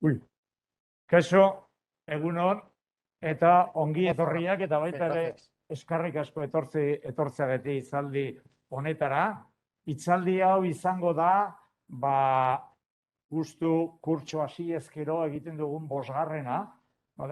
Ui, kaixo, egunon, eta ongi etorriak, eta baita ere eskarrik asko etortzeagatik hitzaldi honetara. Hitzaldi hau izango da, justu kurtso hasi ezkero egiten dugun bosgarrena.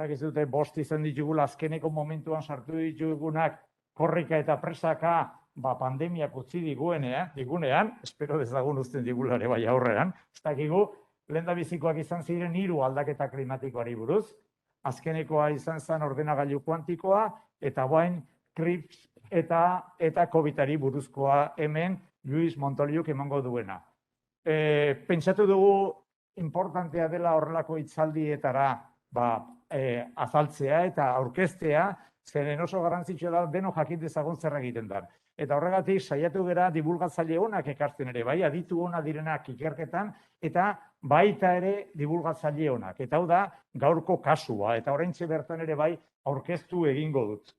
Ez dute bost izan ditugula azkeneko momentuan sartu ditugunak korrika eta presaka pandemiak utzi digunean, espero dezagun uzten digulare bai aurrean, ez dakigu, lehendabizikoak izan ziren 3 aldaketa klimatikoari buruz, azkenekoa izan zen ordenagailu kuantikoa, eta bain CRISPR eta COVID-ari buruzkoa hemen Luis Montoliuk emango duena. Pentsatu dugu importantea dela horrelako hitzaldietara azaltzea eta aurkeztea, zeren oso garrantzitsua da denok jakin dezagun zer egiten da. Eta horregatik saiatu gera divulgatzaile onak ekartzen ere, bai, aditu ona direnak ikerketan, eta baita ere divulgatzaile onak. Eta hau da, gaurko kasua, eta oraintxe bertan ere bai aurkeztu egingo dut.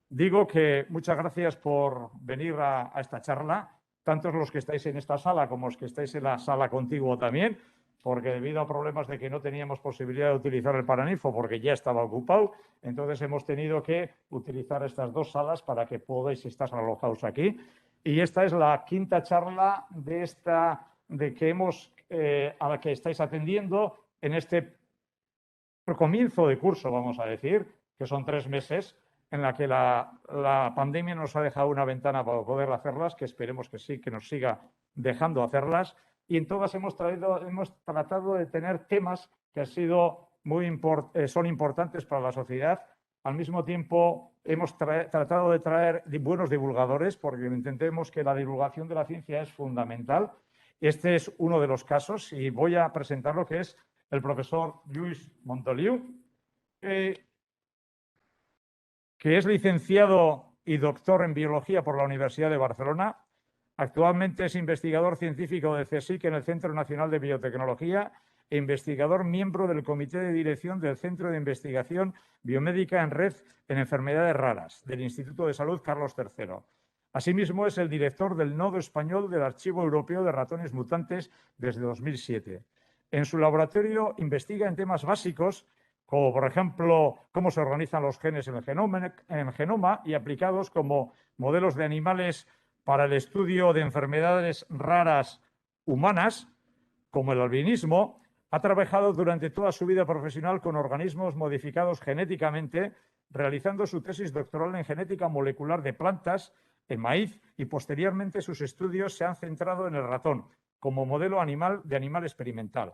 Digo que muchas gracias por venir a esta charla, tanto los que estáis en esta sala como los que estáis en la sala contigua también, porque debido a problemas de que no teníamos posibilidad de utilizar el Paraninfo porque ya estaba ocupado, entonces hemos tenido que utilizar estas 2 salas para que podáis estar alojados aquí. Y esta es la 5ª charla a la que estáis atendiendo en este comienzo de curso, vamos a decir, que son 3 meses, en la que la pandemia nos ha dejado una ventana para poder hacerlas, que esperemos que sí, que nos siga dejando hacerlas. Y en todas hemos tratado de tener temas que son importantes para la sociedad. Al mismo tiempo, hemos tratado de traer buenos divulgadores, porque entendemos que la divulgación de la ciencia es fundamental. Este es uno de los casos, y voy a presentar lo que es el profesor Luis Montoliu, que es licenciado y doctor en Biología por la Universidad de Barcelona. Actualmente es investigador científico del CSIC en el Centro Nacional de Biotecnología e investigador miembro del Comité de Dirección del Centro de Investigación Biomédica en Red en Enfermedades Raras del Instituto de Salud Carlos III. Asimismo, es el director del Nodo Español del Archivo Europeo de Ratones Mutantes desde 2007. En su laboratorio investiga en temas básicos como, por ejemplo, cómo se organizan los genes en el genoma y aplicados como modelos de animales para el estudio de enfermedades raras humanas, como el albinismo. Ha trabajado durante toda su vida profesional con organismos modificados genéticamente, realizando su tesis doctoral en genética molecular de plantas, en maíz, y posteriormente sus estudios se han centrado en el ratón, como modelo de animal experimental.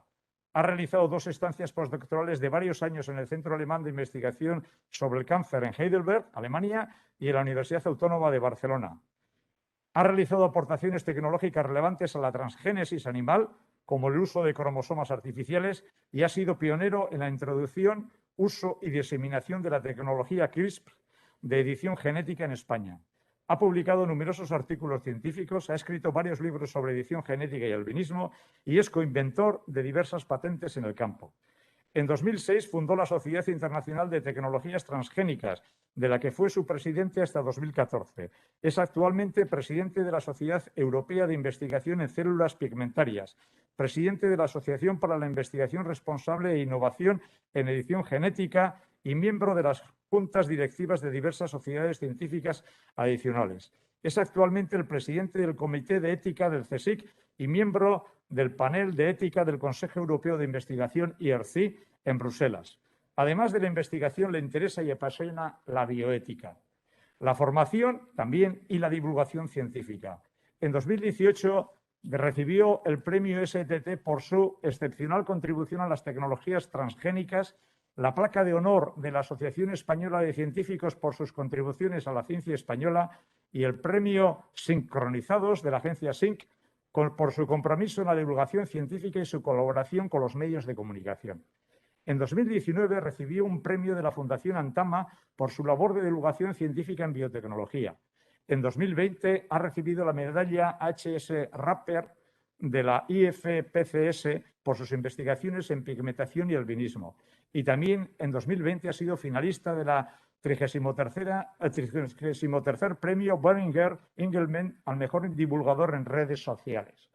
Ha realizado 2 estancias postdoctorales de varios años en el Centro Alemán de Investigación sobre el Cáncer en Heidelberg, Alemania, y en la Universidad Autónoma de Barcelona. Ha realizado aportaciones tecnológicas relevantes a la transgénesis animal, como el uso de cromosomas artificiales, y ha sido pionero en la introducción, uso y diseminación de la tecnología CRISPR de edición genética en España. Ha publicado numerosos artículos científicos, ha escrito varios libros sobre edición genética y albinismo y es coinventor de diversas patentes en el campo. En 2006 fundó la Sociedad Internacional de Tecnologías Transgénicas, de la que fue su presidente hasta 2014. Es actualmente presidente de la Sociedad Europea de Investigación en Células Pigmentarias, presidente de la Asociación para la Investigación Responsable e Innovación en Edición Genética y miembro de las juntas directivas de diversas sociedades científicas adicionales. Es actualmente el presidente del Comité de Ética del CSIC y miembro del panel de ética del Consejo Europeo de Investigación IRC en Bruselas. Además de la investigación, le interesa y apasiona la bioética, la formación también y la divulgación científica. En 2018 recibió el premio STT por su excepcional contribución a las tecnologías transgénicas, la placa de honor de la Asociación Española de Científicos por sus contribuciones a la ciencia española y el premio Sincronizados de la agencia SINC por su compromiso en la divulgación científica y su colaboración con los medios de comunicación. En 2019 recibió un premio de la Fundación Antama por su labor de divulgación científica en biotecnología. En 2020 ha recibido la medalla HS Rapper de la IFPCS por sus investigaciones en pigmentación y albinismo. Y también en 2020 ha sido finalista de la 33º Premio Boehringer Ingelheim al mejor divulgador en redes sociales.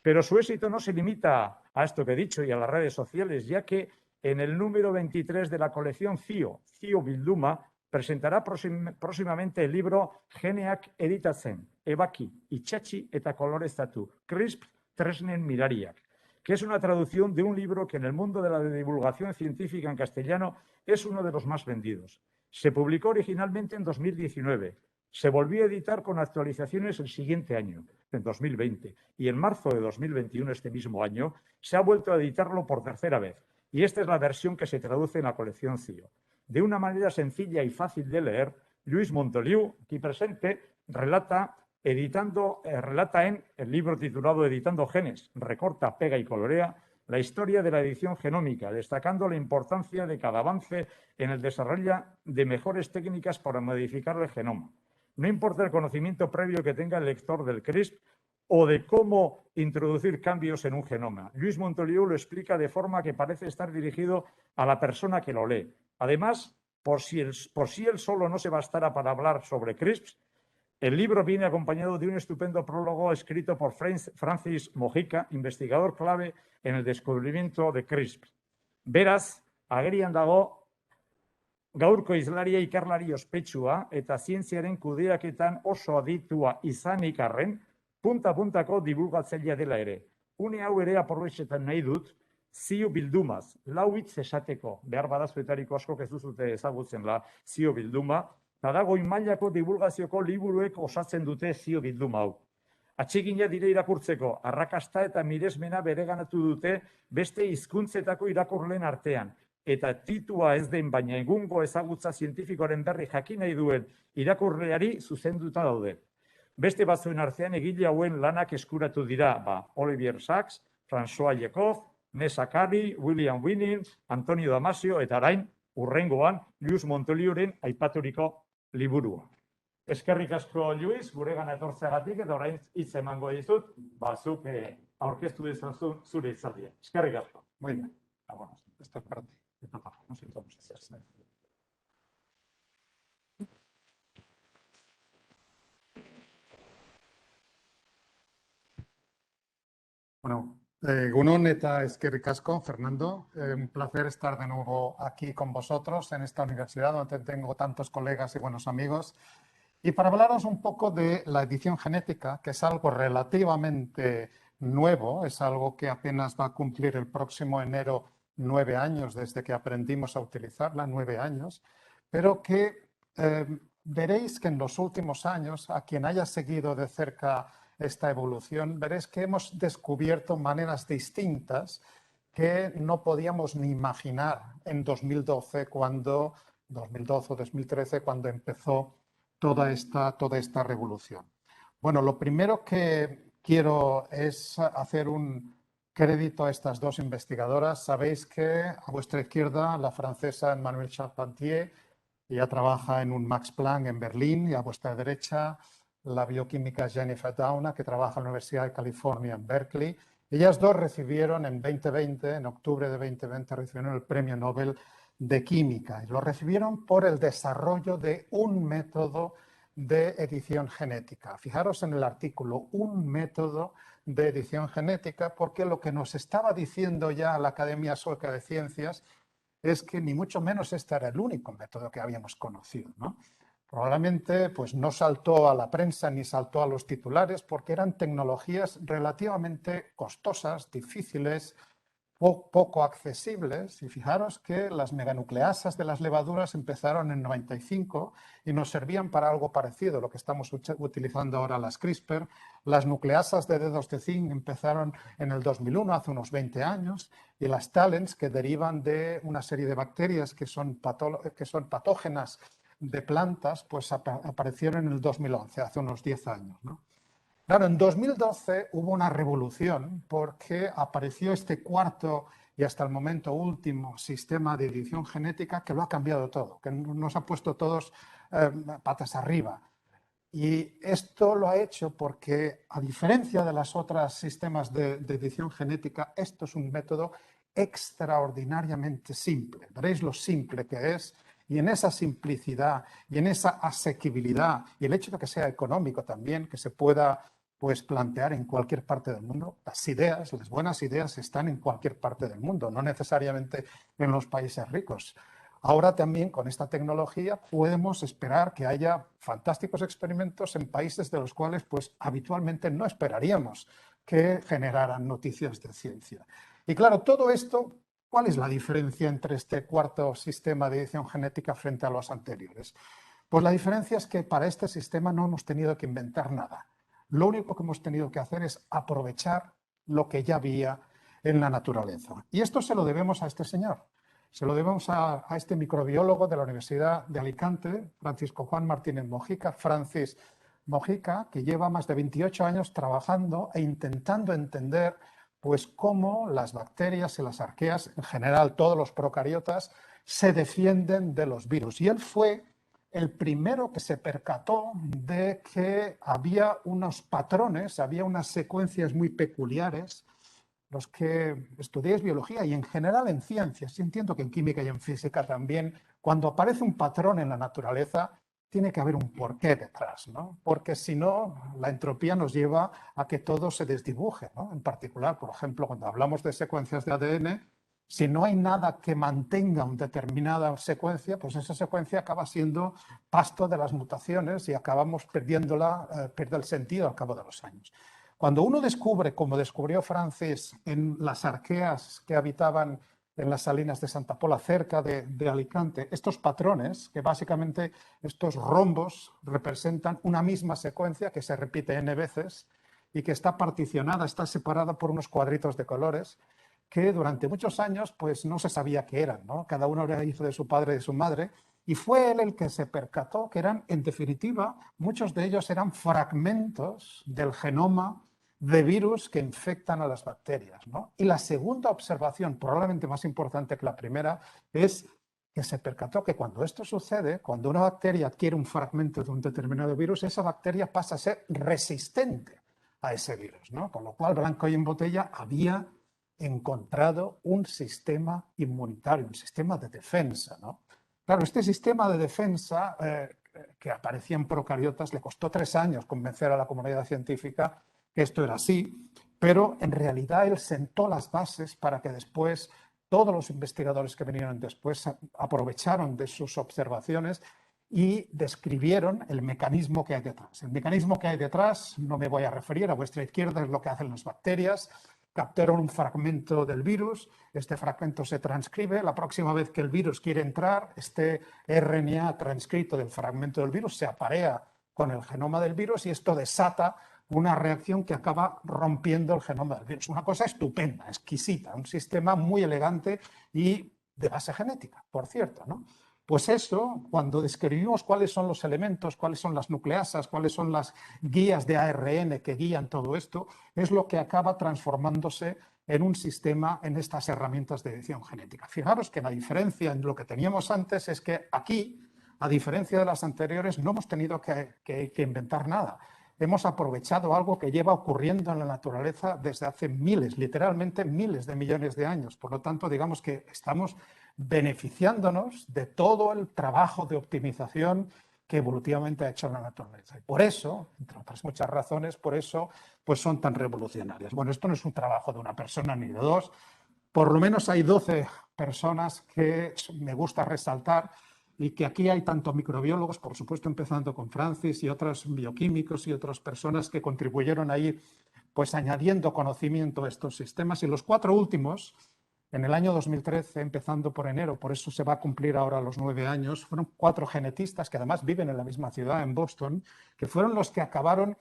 Pero su éxito no se limita a esto que he dicho y a las redes sociales, ya que en el número 23 de la colección Zio Bilduma, presentará próximamente el libro Geneak editatzen, ebaki, itxatxi eta koloreztatu, crisp tresnen mirariak, que es una traducción de un libro que en el mundo de la divulgación científica en castellano es uno de los más vendidos. Se publicó originalmente en 2019, se volvió a editar con actualizaciones el siguiente año, en 2020, y en marzo de 2021, este mismo año, se ha vuelto a editarlo por tercera vez. Y esta es la versión que se traduce en la colección Zio. De una manera sencilla y fácil de leer, Lluís Montoliu, aquí presente, relata en el libro titulado Editando genes, recorta, pega y colorea, la historia de la edición genómica, destacando la importancia de cada avance en el desarrollo de mejores técnicas para modificar el genoma. No importa el conocimiento previo que tenga el lector del CRISP o de cómo introducir cambios en un genoma. Lluís Montoliu lo explica de forma que parece estar dirigido a la persona que lo lee. Además, por si él solo no se bastara para hablar sobre CRISPs, el libro viene acompañado de un estupendo prólogo escrito por Francis Mojica, investigador clave en el descubrimiento de CRISPs. Beraz, agerian dago gaurko hizlaria ikerlari ospetsua eta zientziaren kudeaketan oso aditua izanik arren, punta-puntako divulgatzailea dela ere. Une hau ere aprobetxetan nahi dut, Zio Bildumaz, lau hitz esateko, behar badazuetariko asko ez duzute ezagutzen Zio Bilduma, eta da goi mailako divulgazioko liburuek osatzen dute Zio Bilduma hau. Atsegina dire irakurtzeko, arrakasta eta miresmena bereganatu dute beste hizkuntzetako irakurleen artean, eta titua ez den baina egungo ezagutza zientifikoaren berri jakin nahi duen irakurleari zuzenduta daude. Beste batzuen artean egile hauen lanak eskuratu dira, Olivier Sacks, François Jekov, Nessa Kari, William Winning, Antonio Damasio eta orain hurrengoan Lluís Montoliuren aipaturiko liburua. Eskerrik asko, Lluís, guregana etortzeagatik eta orain hitz emango dizut, zuk aurkeztu dizun zure hitzaldia. Eskerrik asko. Muy bien. Bueno, esta parte. No sé cómo se hace. Bueno, Egunon eta eskerrik asko, Fernando. Un placer estar de nuevo aquí con vosotros en esta universidad donde tengo tantos colegas y buenos amigos. Y para hablaros un poco de la edición genética, que es algo relativamente nuevo, es algo que apenas va a cumplir el próximo enero 9 años desde que aprendimos a utilizarla, 9 años, pero que veréis que en los últimos años, a quien haya seguido de cerca esta evolución, veréis que hemos descubierto maneras distintas que no podíamos ni imaginar en 2012 o 2013, cuando empezó toda esta revolución. Bueno, lo primero que quiero es hacer un crédito a estas dos investigadoras. Sabéis que a vuestra izquierda la francesa Emmanuelle Charpentier, ella trabaja en un Max Planck en Berlín, y a vuestra derecha la bioquímica Jennifer Doudna, que trabaja en la Universidad de California en Berkeley. Ellas dos recibieron en 2020, en octubre de 2020, recibieron el Premio Nobel de Química. Y lo recibieron por el desarrollo de un método de edición genética. Fijaros en el artículo, un método de edición genética, porque lo que nos estaba diciendo ya la Academia Sueca de Ciencias es que ni mucho menos este era el único método que habíamos conocido, ¿no? Probablemente pues, no saltó a la prensa ni saltó a los titulares porque eran tecnologías relativamente costosas, difíciles, poco accesibles. Y fijaros que las meganucleasas de las levaduras empezaron en 95 y nos servían para algo parecido, lo que estamos utilizando ahora las CRISPR. Las nucleasas de dedos de zinc empezaron en el 2001, hace unos 20 años, y las talents, que derivan de una serie de bacterias que son patógenas de plantas, pues aparecieron en el 2011, hace unos 10 años, ¿no? Claro, en 2012 hubo una revolución porque apareció este cuarto y hasta el momento último sistema de edición genética que lo ha cambiado todo, que nos ha puesto todos patas arriba. Y esto lo ha hecho porque, a diferencia de los otros sistemas de edición genética, esto es un método extraordinariamente simple. Veréis lo simple que es. Y en esa simplicidad y en esa asequibilidad y el hecho de que sea económico también, que se pueda pues plantear en cualquier parte del mundo. Las ideas, las buenas ideas están en cualquier parte del mundo, no necesariamente en los países ricos. Ahora también con esta tecnología podemos esperar que haya fantásticos experimentos en países de los cuales pues habitualmente no esperaríamos que generaran noticias de ciencia. Y claro, todo esto, ¿cuál es la diferencia entre este cuarto sistema de edición genética frente a los anteriores? Pues la diferencia es que para este sistema no hemos tenido que inventar nada. Lo único que hemos tenido que hacer es aprovechar lo que ya había en la naturaleza. Y esto se lo debemos a este señor. Se lo debemos a este microbiólogo de la Universidad de Alicante, Francisco Juan Martínez Mojica, Francis Mojica, que lleva más de 28 años trabajando e intentando entender pues cómo las bacterias y las arqueas, en general todos los procariotas, se defienden de los virus. Y él fue el primero que se percató de que había unos patrones, había unas secuencias muy peculiares. Los que estudiáis biología y en general en ciencias, y entiendo que en química y en física también, cuando aparece un patrón en la naturaleza, tiene que haber un porqué detrás, ¿no? Porque si no, la entropía nos lleva a que todo se desdibuje, ¿no? En particular, por ejemplo, cuando hablamos de secuencias de ADN, si no hay nada que mantenga una determinada secuencia, pues esa secuencia acaba siendo pasto de las mutaciones y acabamos perdiéndola, pierde el sentido al cabo de los años. Cuando uno descubre, como descubrió Francis en las arqueas que habitaban en las salinas de Santa Pola, cerca de Alicante, estos patrones, que básicamente estos rombos representan una misma secuencia que se repite n veces y que está particionada, está separada por unos cuadritos de colores, que durante muchos años pues no se sabía qué eran, ¿no? Cada uno era hijo de su padre y de su madre, y fue él el que se percató que eran, en definitiva, muchos de ellos eran fragmentos del genoma de virus que infectan a las bacterias, ¿no? Y la segunda observación, probablemente más importante que la primera, es que se percató que cuando esto sucede, cuando una bacteria adquiere un fragmento de un determinado virus, esa bacteria pasa a ser resistente a ese virus, ¿no? Con lo cual, blanco y en botella, había encontrado un sistema inmunitario, un sistema de defensa, ¿no? Claro, este sistema de defensa que aparecía en procariotas le costó 3 años convencer a la comunidad científica que esto era así, pero en realidad él sentó las bases para que después todos los investigadores que vinieron después aprovecharon de sus observaciones y describieron el mecanismo que hay detrás. El mecanismo que hay detrás, no me voy a referir, a vuestra izquierda es lo que hacen las bacterias. Captaron un fragmento del virus, este fragmento se transcribe, la próxima vez que el virus quiere entrar, este RNA transcrito del fragmento del virus se aparea con el genoma del virus y esto desata una reacción que acaba rompiendo el genoma del virus. Una cosa estupenda, exquisita, un sistema muy elegante y de base genética, por cierto, ¿no? Pues eso, cuando describimos cuáles son los elementos, cuáles son las nucleasas, cuáles son las guías de ARN que guían todo esto, es lo que acaba transformándose en un sistema, en estas herramientas de edición genética. Fijaros que la diferencia en lo que teníamos antes es que aquí, a diferencia de las anteriores, no hemos tenido que inventar nada. Hemos aprovechado algo que lleva ocurriendo en la naturaleza desde hace miles, literalmente miles de millones de años. Por lo tanto, digamos que estamos beneficiándonos de todo el trabajo de optimización que evolutivamente ha hecho la naturaleza. Y por eso, entre otras muchas razones, por eso pues son tan revolucionarias. Bueno, esto no es un trabajo de una persona ni de dos. Por lo menos hay 12 personas que me gusta resaltar y que aquí hay tanto microbiólogos, por supuesto empezando con Francis y otros bioquímicos y otras personas que contribuyeron a ir pues añadiendo conocimiento a estos sistemas. Y los 4 últimos, en el año 2013, empezando por enero, por eso se va a cumplir ahora los 9 años, fueron 4 genetistas que además viven en la misma ciudad, en Boston, que fueron los que acabaron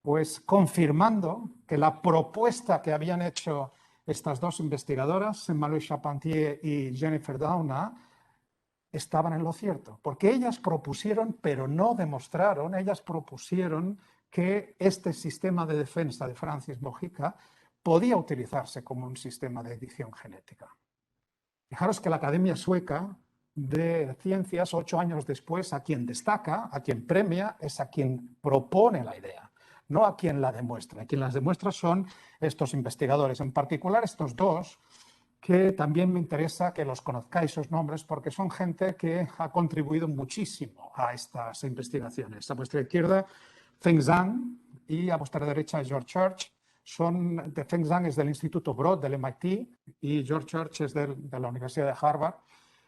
pues confirmando que la propuesta que habían hecho estas 2 investigadoras, Marie Charpentier y Jennifer Doudna, estaban en lo cierto, porque ellas propusieron, pero no demostraron, ellas propusieron que este sistema de defensa de Francis Mojica podía utilizarse como un sistema de edición genética. Fijaros que la Academia Sueca de Ciencias, 8 años después, a quien destaca, a quien premia, es a quien propone la idea, no a quien la demuestra. A quien las demuestra son estos investigadores, en particular estos 2, que también me interesa que los conozcáis sus nombres porque son gente que ha contribuido muchísimo a estas investigaciones. A vuestra izquierda, Feng Zhang, y a vuestra derecha George Church. Feng Zhang es del Instituto Broad del MIT y George Church es de la Universidad de Harvard.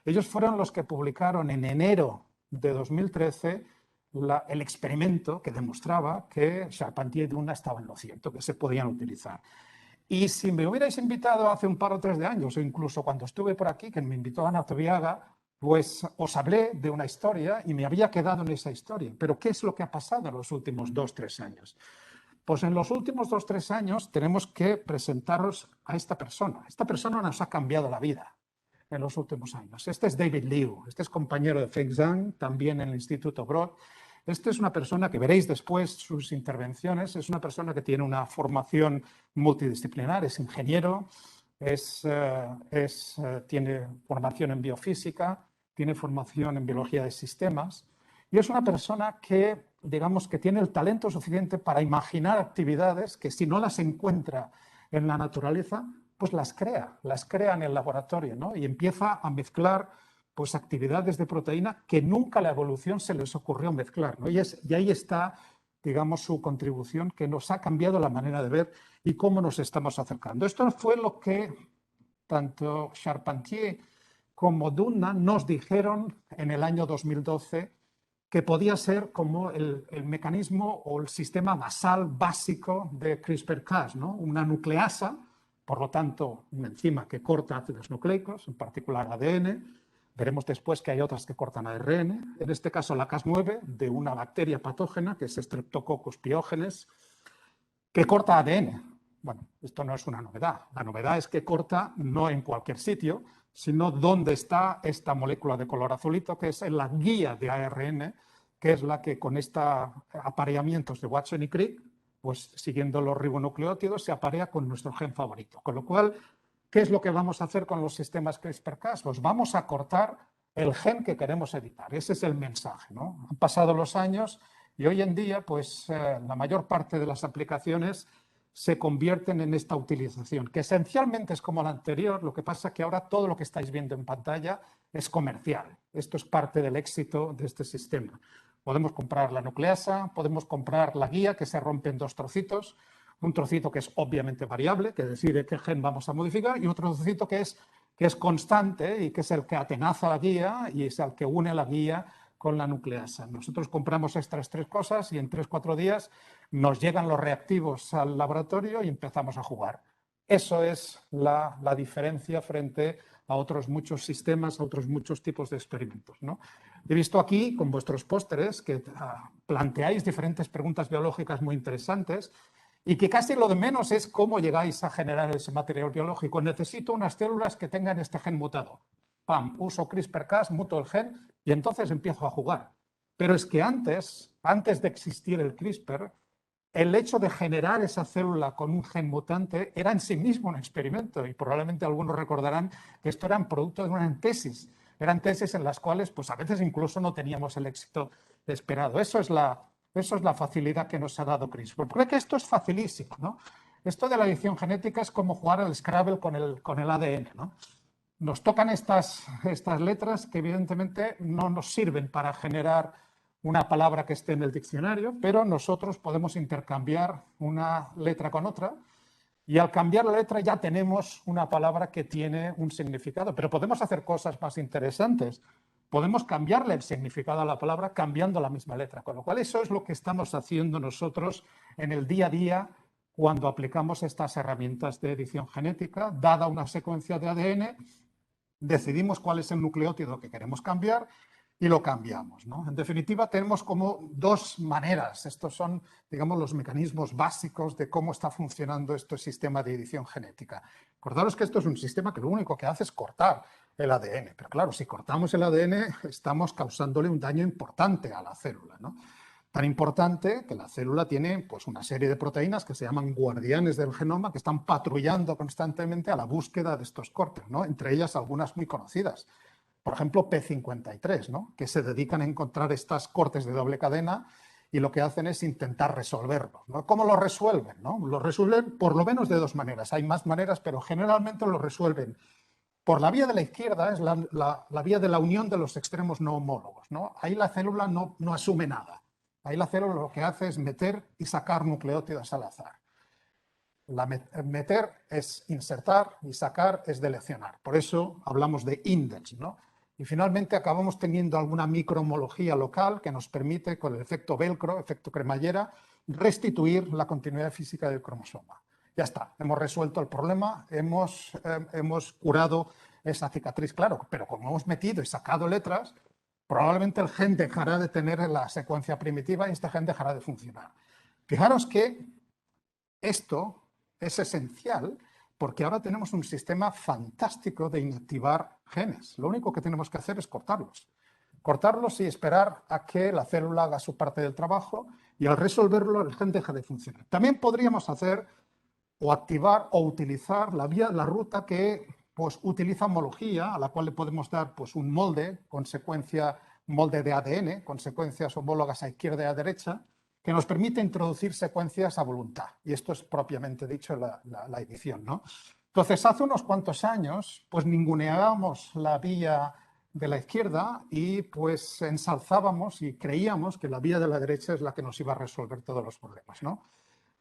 Ellos fueron los que publicaron en enero de 2013 el experimento que demostraba que Charpentier y Duna estaban en lo cierto, que se podían utilizar. Y si me hubierais invitado hace un par o tres de años, o incluso cuando estuve por aquí, que me invitó Ana Tobiaga, pues os hablé de una historia y me había quedado en esa historia. Pero ¿qué es lo que ha pasado en los últimos 2-3 años? Pues en los últimos 2-3 años tenemos que presentaros a esta persona. Esta persona nos ha cambiado la vida en los últimos años. Este es David Liu, este es compañero de Feng Zhang, también en el Instituto Broad. Este es una persona que veréis después sus intervenciones, es una persona que tiene una formación multidisciplinar, es ingeniero, tiene formación en biofísica, tiene formación en biología de sistemas y es una persona que, digamos, que tiene el talento suficiente para imaginar actividades que si no las encuentra en la naturaleza, pues las crea en el laboratorio, ¿no? Y empieza a mezclar pues actividades de proteína que nunca a la evolución se les ocurrió mezclar, ¿no? Y ahí está, digamos, su contribución que nos ha cambiado la manera de ver y cómo nos estamos acercando. Esto fue lo que tanto Charpentier como Duna nos dijeron en el año 2012 que podía ser como el mecanismo o el sistema basal básico de CRISPR-Cas, ¿no? Una nucleasa, por lo tanto, una enzima que corta ácidos nucleicos, en particular ADN. Veremos después que hay otras que cortan ARN. En este caso, la Cas9 de una bacteria patógena, que es Streptococcus pyogenes, que corta ADN. Bueno, esto no es una novedad. La novedad es que corta no en cualquier sitio, sino dónde está esta molécula de color azulito, que es en la guía de ARN, que es la que con estos apareamientos de Watson y Crick, pues siguiendo los ribonucleótidos, se aparea con nuestro gen favorito. Con lo cual, ¿qué es lo que vamos a hacer con los sistemas CRISPR-Cas? Pues vamos a cortar el gen que queremos editar. Ese es el mensaje, ¿no? Han pasado los años y hoy en día, pues la mayor parte de las aplicaciones se convierten en esta utilización, que esencialmente es como la anterior, lo que pasa es que ahora todo lo que estáis viendo en pantalla es comercial. Esto es parte del éxito de este sistema. Podemos comprar la nucleasa, podemos comprar la guía que se rompe en dos trocitos, un trocito que es obviamente variable, que decide qué gen vamos a modificar, y otro trocito que es constante y que es el que atenaza la guía y es el que une la guía con la nucleasa. Nosotros compramos estas tres cosas y en 3-4 días nos llegan los reactivos al laboratorio y empezamos a jugar. Eso es la diferencia frente a otros muchos sistemas, a otros muchos tipos de experimentos, ¿no? He visto aquí con vuestros pósteres que planteáis diferentes preguntas biológicas muy interesantes y que casi lo de menos es cómo llegáis a generar ese material biológico. Necesito unas células que tengan este gen mutado. Pam, uso CRISPR-Cas, muto el gen y entonces empiezo a jugar. Pero es que antes de existir el CRISPR, el hecho de generar esa célula con un gen mutante era en sí mismo un experimento y probablemente algunos recordarán que esto era producto de una tesis. Eran tesis en las cuales pues a veces incluso no teníamos el éxito esperado. Eso es la facilidad que nos ha dado CRISPR. Porque esto es facilísimo, ¿no? Esto de la edición genética es como jugar al Scrabble con el ADN, ¿no? Nos tocan estas letras que evidentemente no nos sirven para generar una palabra que esté en el diccionario, pero nosotros podemos intercambiar una letra con otra y al cambiar la letra ya tenemos una palabra que tiene un significado, pero podemos hacer cosas más interesantes. Podemos cambiarle el significado a la palabra cambiando la misma letra, con lo cual eso es lo que estamos haciendo nosotros en el día a día cuando aplicamos estas herramientas de edición genética. Dada una secuencia de ADN, decidimos cuál es el nucleótido que queremos cambiar y lo cambiamos, ¿no? En definitiva, tenemos como dos maneras. Estos son, digamos, los mecanismos básicos de cómo está funcionando este sistema de edición genética. Acordaros que esto es un sistema que lo único que hace es cortar el ADN. Pero claro, si cortamos el ADN, estamos causándole un daño importante a la célula, ¿no? Tan importante que la célula tiene pues, una serie de proteínas que se llaman guardianes del genoma que están patrullando constantemente a la búsqueda de estos cortes, ¿no? Entre ellas algunas muy conocidas. Por ejemplo, P53, ¿no? Que se dedican a encontrar estos cortes de doble cadena y lo que hacen es intentar resolverlos, ¿no? ¿Cómo lo resuelven, no? Lo resuelven por lo menos de dos maneras. Hay más maneras, pero generalmente lo resuelven por la vía de la izquierda, es la vía de la unión de los extremos no homólogos, ¿no? Ahí la célula no asume nada. Ahí la célula lo que hace es meter y sacar nucleótidos al azar. Meter es insertar y sacar es deleccionar. Por eso hablamos de indels, ¿no? Y finalmente acabamos teniendo alguna microhomología local que nos permite, con el efecto velcro, efecto cremallera, restituir la continuidad física del cromosoma. Ya está, hemos resuelto el problema, hemos curado esa cicatriz, claro, pero como hemos metido y sacado letras, probablemente el gen dejará de tener la secuencia primitiva y este gen dejará de funcionar. Fijaros que esto es esencial porque ahora tenemos un sistema fantástico de inactivar genes. Lo único que tenemos que hacer es cortarlos. Cortarlos y esperar a que la célula haga su parte del trabajo y al resolverlo el gen deja de funcionar. También podríamos hacer o activar o utilizar la ruta que pues, utiliza homología, a la cual le podemos dar pues, un molde con secuencia, molde de ADN, con secuencias homólogas a izquierda y a derecha, que nos permite introducir secuencias a voluntad. Y esto es propiamente dicho la edición, ¿no? Entonces, hace unos cuantos años, pues ninguneábamos la vía de la izquierda y pues ensalzábamos y creíamos que la vía de la derecha es la que nos iba a resolver todos los problemas, ¿no?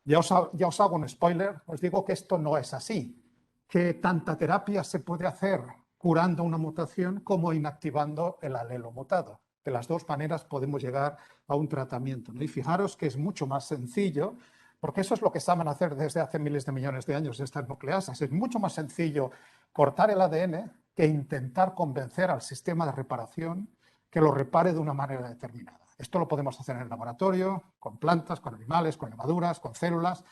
Ya os hago un spoiler, os digo que esto no es así, que tanta terapia se puede hacer curando una mutación como inactivando el alelo mutado. De las dos maneras podemos llegar a un tratamiento, ¿no? Y fijaros que es mucho más sencillo, porque eso es lo que saben hacer desde hace miles de millones de años estas nucleasas. Es mucho más sencillo cortar el ADN que intentar convencer al sistema de reparación que lo repare de una manera determinada. Esto lo podemos hacer en el laboratorio, con plantas, con animales, con levaduras, con células,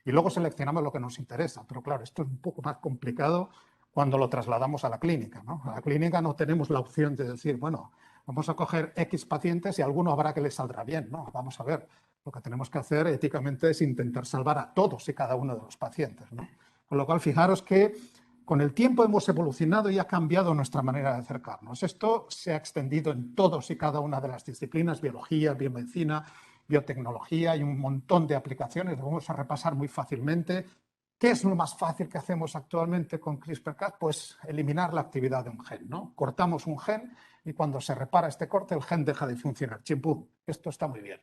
y luego seleccionamos lo que nos interesa. Pero claro, esto es un poco más complicado cuando lo trasladamos a la clínica, ¿no? A la clínica no tenemos la opción de decir, bueno, vamos a coger X pacientes y a alguno habrá que les saldrá bien. No, vamos a ver, lo que tenemos que hacer éticamente es intentar salvar a todos y cada uno de los pacientes, ¿no? Con lo cual, fijaros que con el tiempo hemos evolucionado y ha cambiado nuestra manera de acercarnos. Esto se ha extendido en todos y cada una de las disciplinas, biología, biomedicina, biotecnología y un montón de aplicaciones. Lo vamos a repasar muy fácilmente. ¿Qué es lo más fácil que hacemos actualmente con CRISPR-Cas? Pues eliminar la actividad de un gen, ¿no? Cortamos un gen y cuando se repara este corte el gen deja de funcionar. Chimpú, esto está muy bien.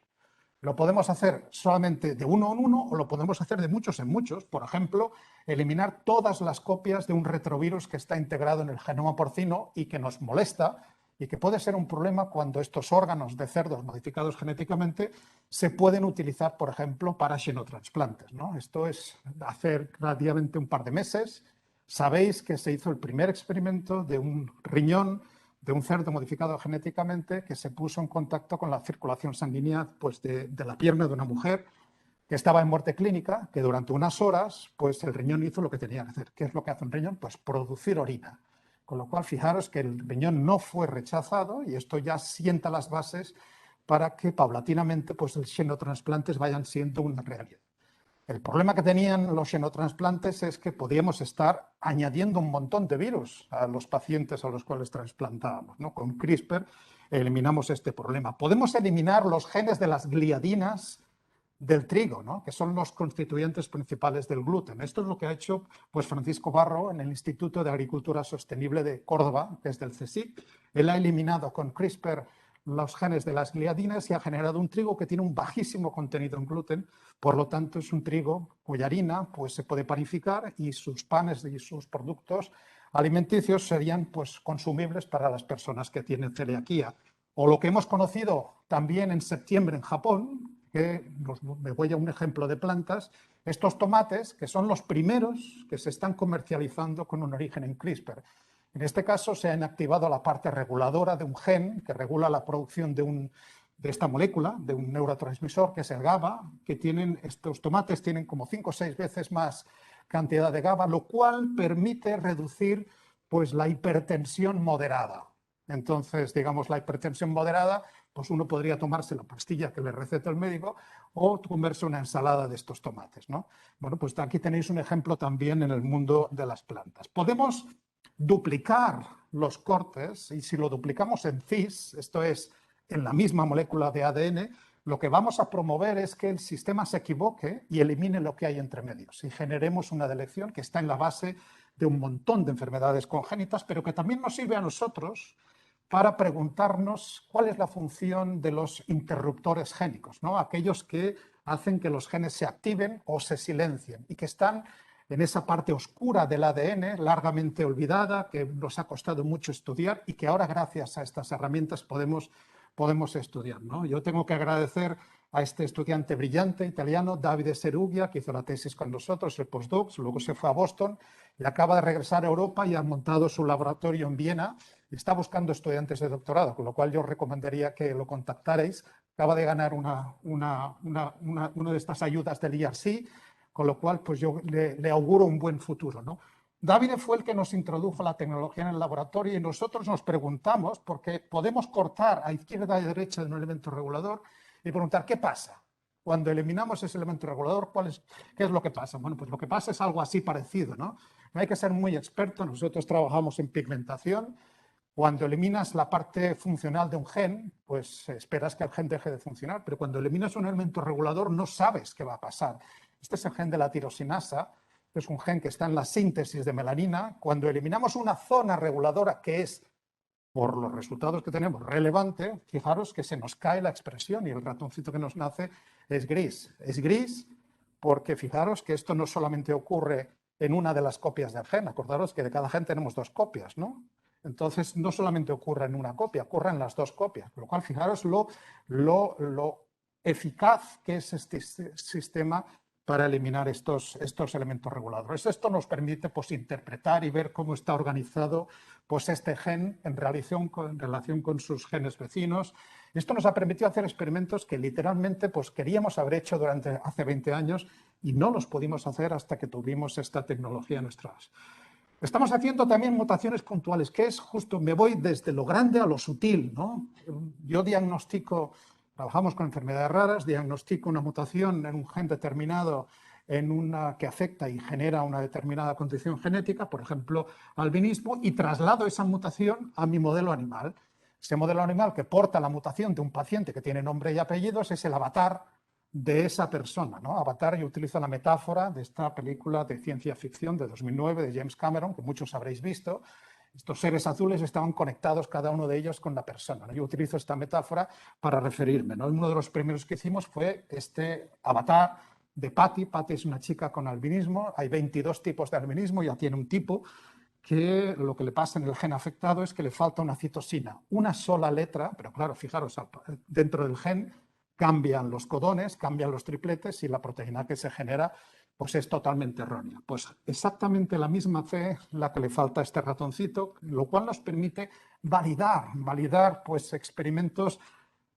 Lo podemos hacer solamente de uno en uno o lo podemos hacer de muchos en muchos. Por ejemplo, eliminar todas las copias de un retrovirus que está integrado en el genoma porcino y que nos molesta y que puede ser un problema cuando estos órganos de cerdos modificados genéticamente se pueden utilizar, por ejemplo, para xenotransplantes, ¿no? Esto es hace relativamente un par de meses. Sabéis que se hizo el primer experimento de un riñón de un cerdo modificado genéticamente que se puso en contacto con la circulación sanguínea pues, de la pierna de una mujer que estaba en muerte clínica, que durante unas horas pues, el riñón hizo lo que tenía que hacer. ¿Qué es lo que hace un riñón? Pues producir orina. Con lo cual, fijaros que el riñón no fue rechazado y esto ya sienta las bases para que paulatinamente pues, los xenotransplantes vayan siendo una realidad. El problema que tenían los xenotransplantes es que podíamos estar añadiendo un montón de virus a los pacientes a los cuales trasplantábamos, ¿no? Con CRISPR eliminamos este problema. Podemos eliminar los genes de las gliadinas del trigo, ¿no? Que son los constituyentes principales del gluten. Esto es lo que ha hecho pues, Francisco Barro en el Instituto de Agricultura Sostenible de Córdoba, que es del CSIC. Él ha eliminado con CRISPR los genes de las gliadinas y ha generado un trigo que tiene un bajísimo contenido en gluten, por lo tanto es un trigo cuya harina pues, se puede panificar y sus panes y sus productos alimenticios serían pues, consumibles para las personas que tienen celiaquía. O lo que hemos conocido también en septiembre en Japón, que me voy a un ejemplo de plantas, estos tomates que son los primeros que se están comercializando con un origen en CRISPR. En este caso se ha inactivado la parte reguladora de un gen que regula la producción de esta molécula, de un neurotransmisor que es el GABA, que estos tomates tienen como 5 o 6 veces más cantidad de GABA, lo cual permite reducir pues, la hipertensión moderada. Entonces, digamos, la hipertensión moderada, pues uno podría tomarse la pastilla que le receta el médico o comerse una ensalada de estos tomates, ¿no? Bueno, pues aquí tenéis un ejemplo también en el mundo de las plantas. Podemos duplicar los cortes y si lo duplicamos en cis, esto es en la misma molécula de ADN, lo que vamos a promover es que el sistema se equivoque y elimine lo que hay entre medios y generemos una delección que está en la base de un montón de enfermedades congénitas, pero que también nos sirve a nosotros para preguntarnos cuál es la función de los interruptores génicos, ¿no? Aquellos que hacen que los genes se activen o se silencien y que están en esa parte oscura del ADN, largamente olvidada, que nos ha costado mucho estudiar y que ahora, gracias a estas herramientas, podemos estudiar, ¿no? Yo tengo que agradecer a este estudiante brillante italiano, Davide Serugia, que hizo la tesis con nosotros, el postdoc, luego se fue a Boston y acaba de regresar a Europa y ha montado su laboratorio en Viena y está buscando estudiantes de doctorado, con lo cual yo recomendaría que lo contactarais. Acaba de ganar una de estas ayudas del IRC, con lo cual pues yo le auguro un buen futuro, ¿no? Davide fue el que nos introdujo la tecnología en el laboratorio y nosotros nos preguntamos, porque podemos cortar a izquierda y derecha de un elemento regulador y preguntar, ¿qué pasa? Cuando eliminamos ese elemento regulador, ¿qué es lo que pasa? Bueno, pues lo que pasa es algo así parecido, ¿no? No hay que ser muy experto, nosotros trabajamos en pigmentación. Cuando eliminas la parte funcional de un gen, pues esperas que el gen deje de funcionar, pero cuando eliminas un elemento regulador no sabes qué va a pasar. Este es el gen de la tirosinasa, que es un gen que está en la síntesis de melanina. Cuando eliminamos una zona reguladora que es, por los resultados que tenemos, relevante, fijaros que se nos cae la expresión y el ratoncito que nos nace es gris. Es gris porque fijaros que esto no solamente ocurre en una de las copias del gen, acordaros que de cada gen tenemos 2 copias, ¿no? Entonces, no solamente ocurre en una copia, ocurre en las 2 copias, con lo cual fijaros lo eficaz que es este sistema para eliminar estos elementos reguladores. Esto nos permite pues, interpretar y ver cómo está organizado pues, este gen en relación con sus genes vecinos. Esto nos ha permitido hacer experimentos que literalmente pues, queríamos haber hecho hace 20 años y no los pudimos hacer hasta que tuvimos esta tecnología en nuestras. Estamos haciendo también mutaciones puntuales, que es justo, me voy desde lo grande a lo sutil, ¿no? Yo trabajamos con enfermedades raras, diagnostico una mutación en un gen determinado que afecta y genera una determinada condición genética, por ejemplo, albinismo, y traslado esa mutación a mi modelo animal. Ese modelo animal que porta la mutación de un paciente que tiene nombre y apellidos es el avatar de esa persona, ¿no? Avatar, yo utilizo la metáfora de esta película de ciencia ficción de 2009 de James Cameron, que muchos habréis visto. Estos seres azules estaban conectados cada uno de ellos con la persona, ¿no? Yo utilizo esta metáfora para referirme, ¿no? Uno de los primeros que hicimos fue este avatar de Patty. Patty es una chica con albinismo, hay 22 tipos de albinismo, ya tiene un tipo que lo que le pasa en el gen afectado es que le falta una citosina, una sola letra, pero claro, fijaros, dentro del gen cambian los codones, cambian los tripletes y la proteína que se genera pues es totalmente errónea. Pues exactamente la misma C la que le falta a este ratoncito, lo cual nos permite validar pues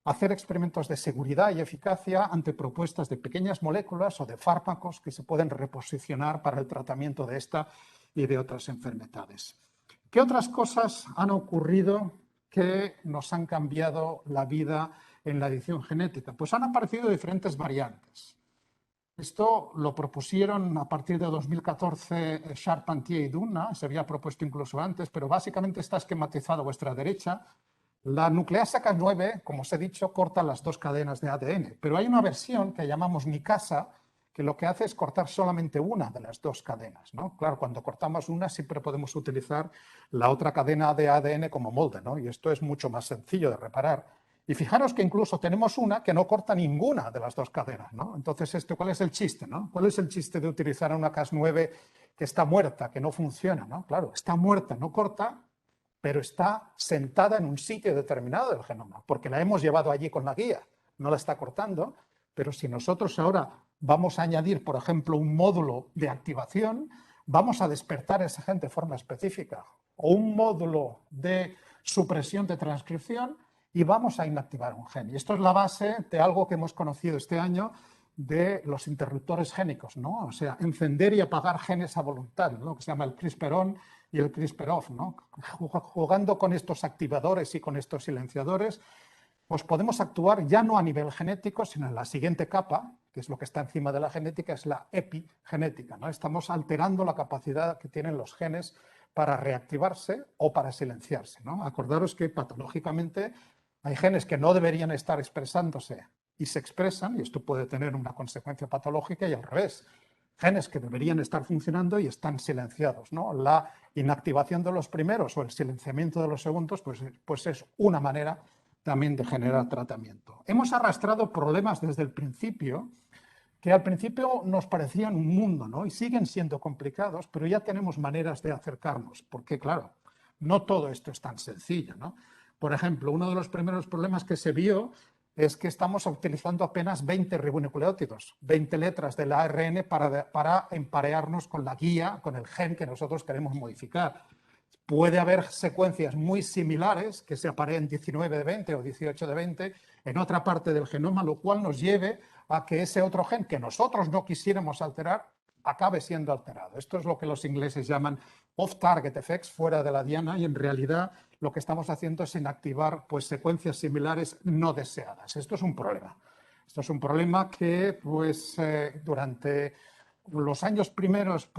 hacer experimentos de seguridad y eficacia ante propuestas de pequeñas moléculas o de fármacos que se pueden reposicionar para el tratamiento de esta y de otras enfermedades. ¿Qué otras cosas han ocurrido que nos han cambiado la vida en la edición genética? Pues han aparecido diferentes variantes. Esto lo propusieron a partir de 2014 Charpentier y Dunna, se había propuesto incluso antes, pero básicamente está esquematizado a vuestra derecha. La nucleasa Cas9, como os he dicho, corta las 2 cadenas de ADN, pero hay una versión que llamamos nicasa, que lo que hace es cortar solamente una de las 2 cadenas, ¿no? Claro, cuando cortamos una siempre podemos utilizar la otra cadena de ADN como molde, ¿no? Y esto es mucho más sencillo de reparar. Y fijaros que incluso tenemos una que no corta ninguna de las 2 cadenas, ¿no? Entonces, ¿cuál es el chiste, no? ¿Cuál es el chiste de utilizar una Cas9 que está muerta, que no funciona, ¿no? Claro, está muerta, no corta, pero está sentada en un sitio determinado del genoma, porque la hemos llevado allí con la guía, no la está cortando, pero si nosotros ahora vamos a añadir, por ejemplo, un módulo de activación, vamos a despertar a esa gente de forma específica, o un módulo de supresión de transcripción, y vamos a inactivar un gen. Y esto es la base de algo que hemos conocido este año de los interruptores génicos, ¿no? O sea, encender y apagar genes a voluntad, ¿no? Que se llama el CRISPR-on y el CRISPR-off, ¿no? Jugando con estos activadores y con estos silenciadores, pues podemos actuar ya no a nivel genético, sino en la siguiente capa, que es lo que está encima de la genética, es la epigenética, ¿no? Estamos alterando la capacidad que tienen los genes para reactivarse o para silenciarse, ¿no? Acordaros que patológicamente hay genes que no deberían estar expresándose y se expresan, y esto puede tener una consecuencia patológica y al revés. genes que deberían estar funcionando y están silenciados, ¿no? La inactivación de los primeros o el silenciamiento de los segundos, pues es una manera también de generar tratamiento. Hemos arrastrado problemas desde el principio que al principio nos parecían un mundo, ¿no? Y siguen siendo complicados, pero ya tenemos maneras de acercarnos, porque claro, no todo esto es tan sencillo, ¿no? Por ejemplo, uno de los primeros problemas que se vio es que estamos utilizando apenas 20 ribonucleótidos, 20 letras del ARN para emparearnos con la guía, con el gen que nosotros queremos modificar. Puede haber secuencias muy similares que se apareen 19 de 20 o 18 de 20 en otra parte del genoma, lo cual nos lleve a que ese otro gen que nosotros no quisiéramos alterar acabe siendo alterado. Esto es lo que los ingleses llaman off-target effects, fuera de la diana, y en realidad lo que estamos haciendo es inactivar pues, secuencias similares no deseadas. Esto es un problema. Esto es un problema que durante los años primeros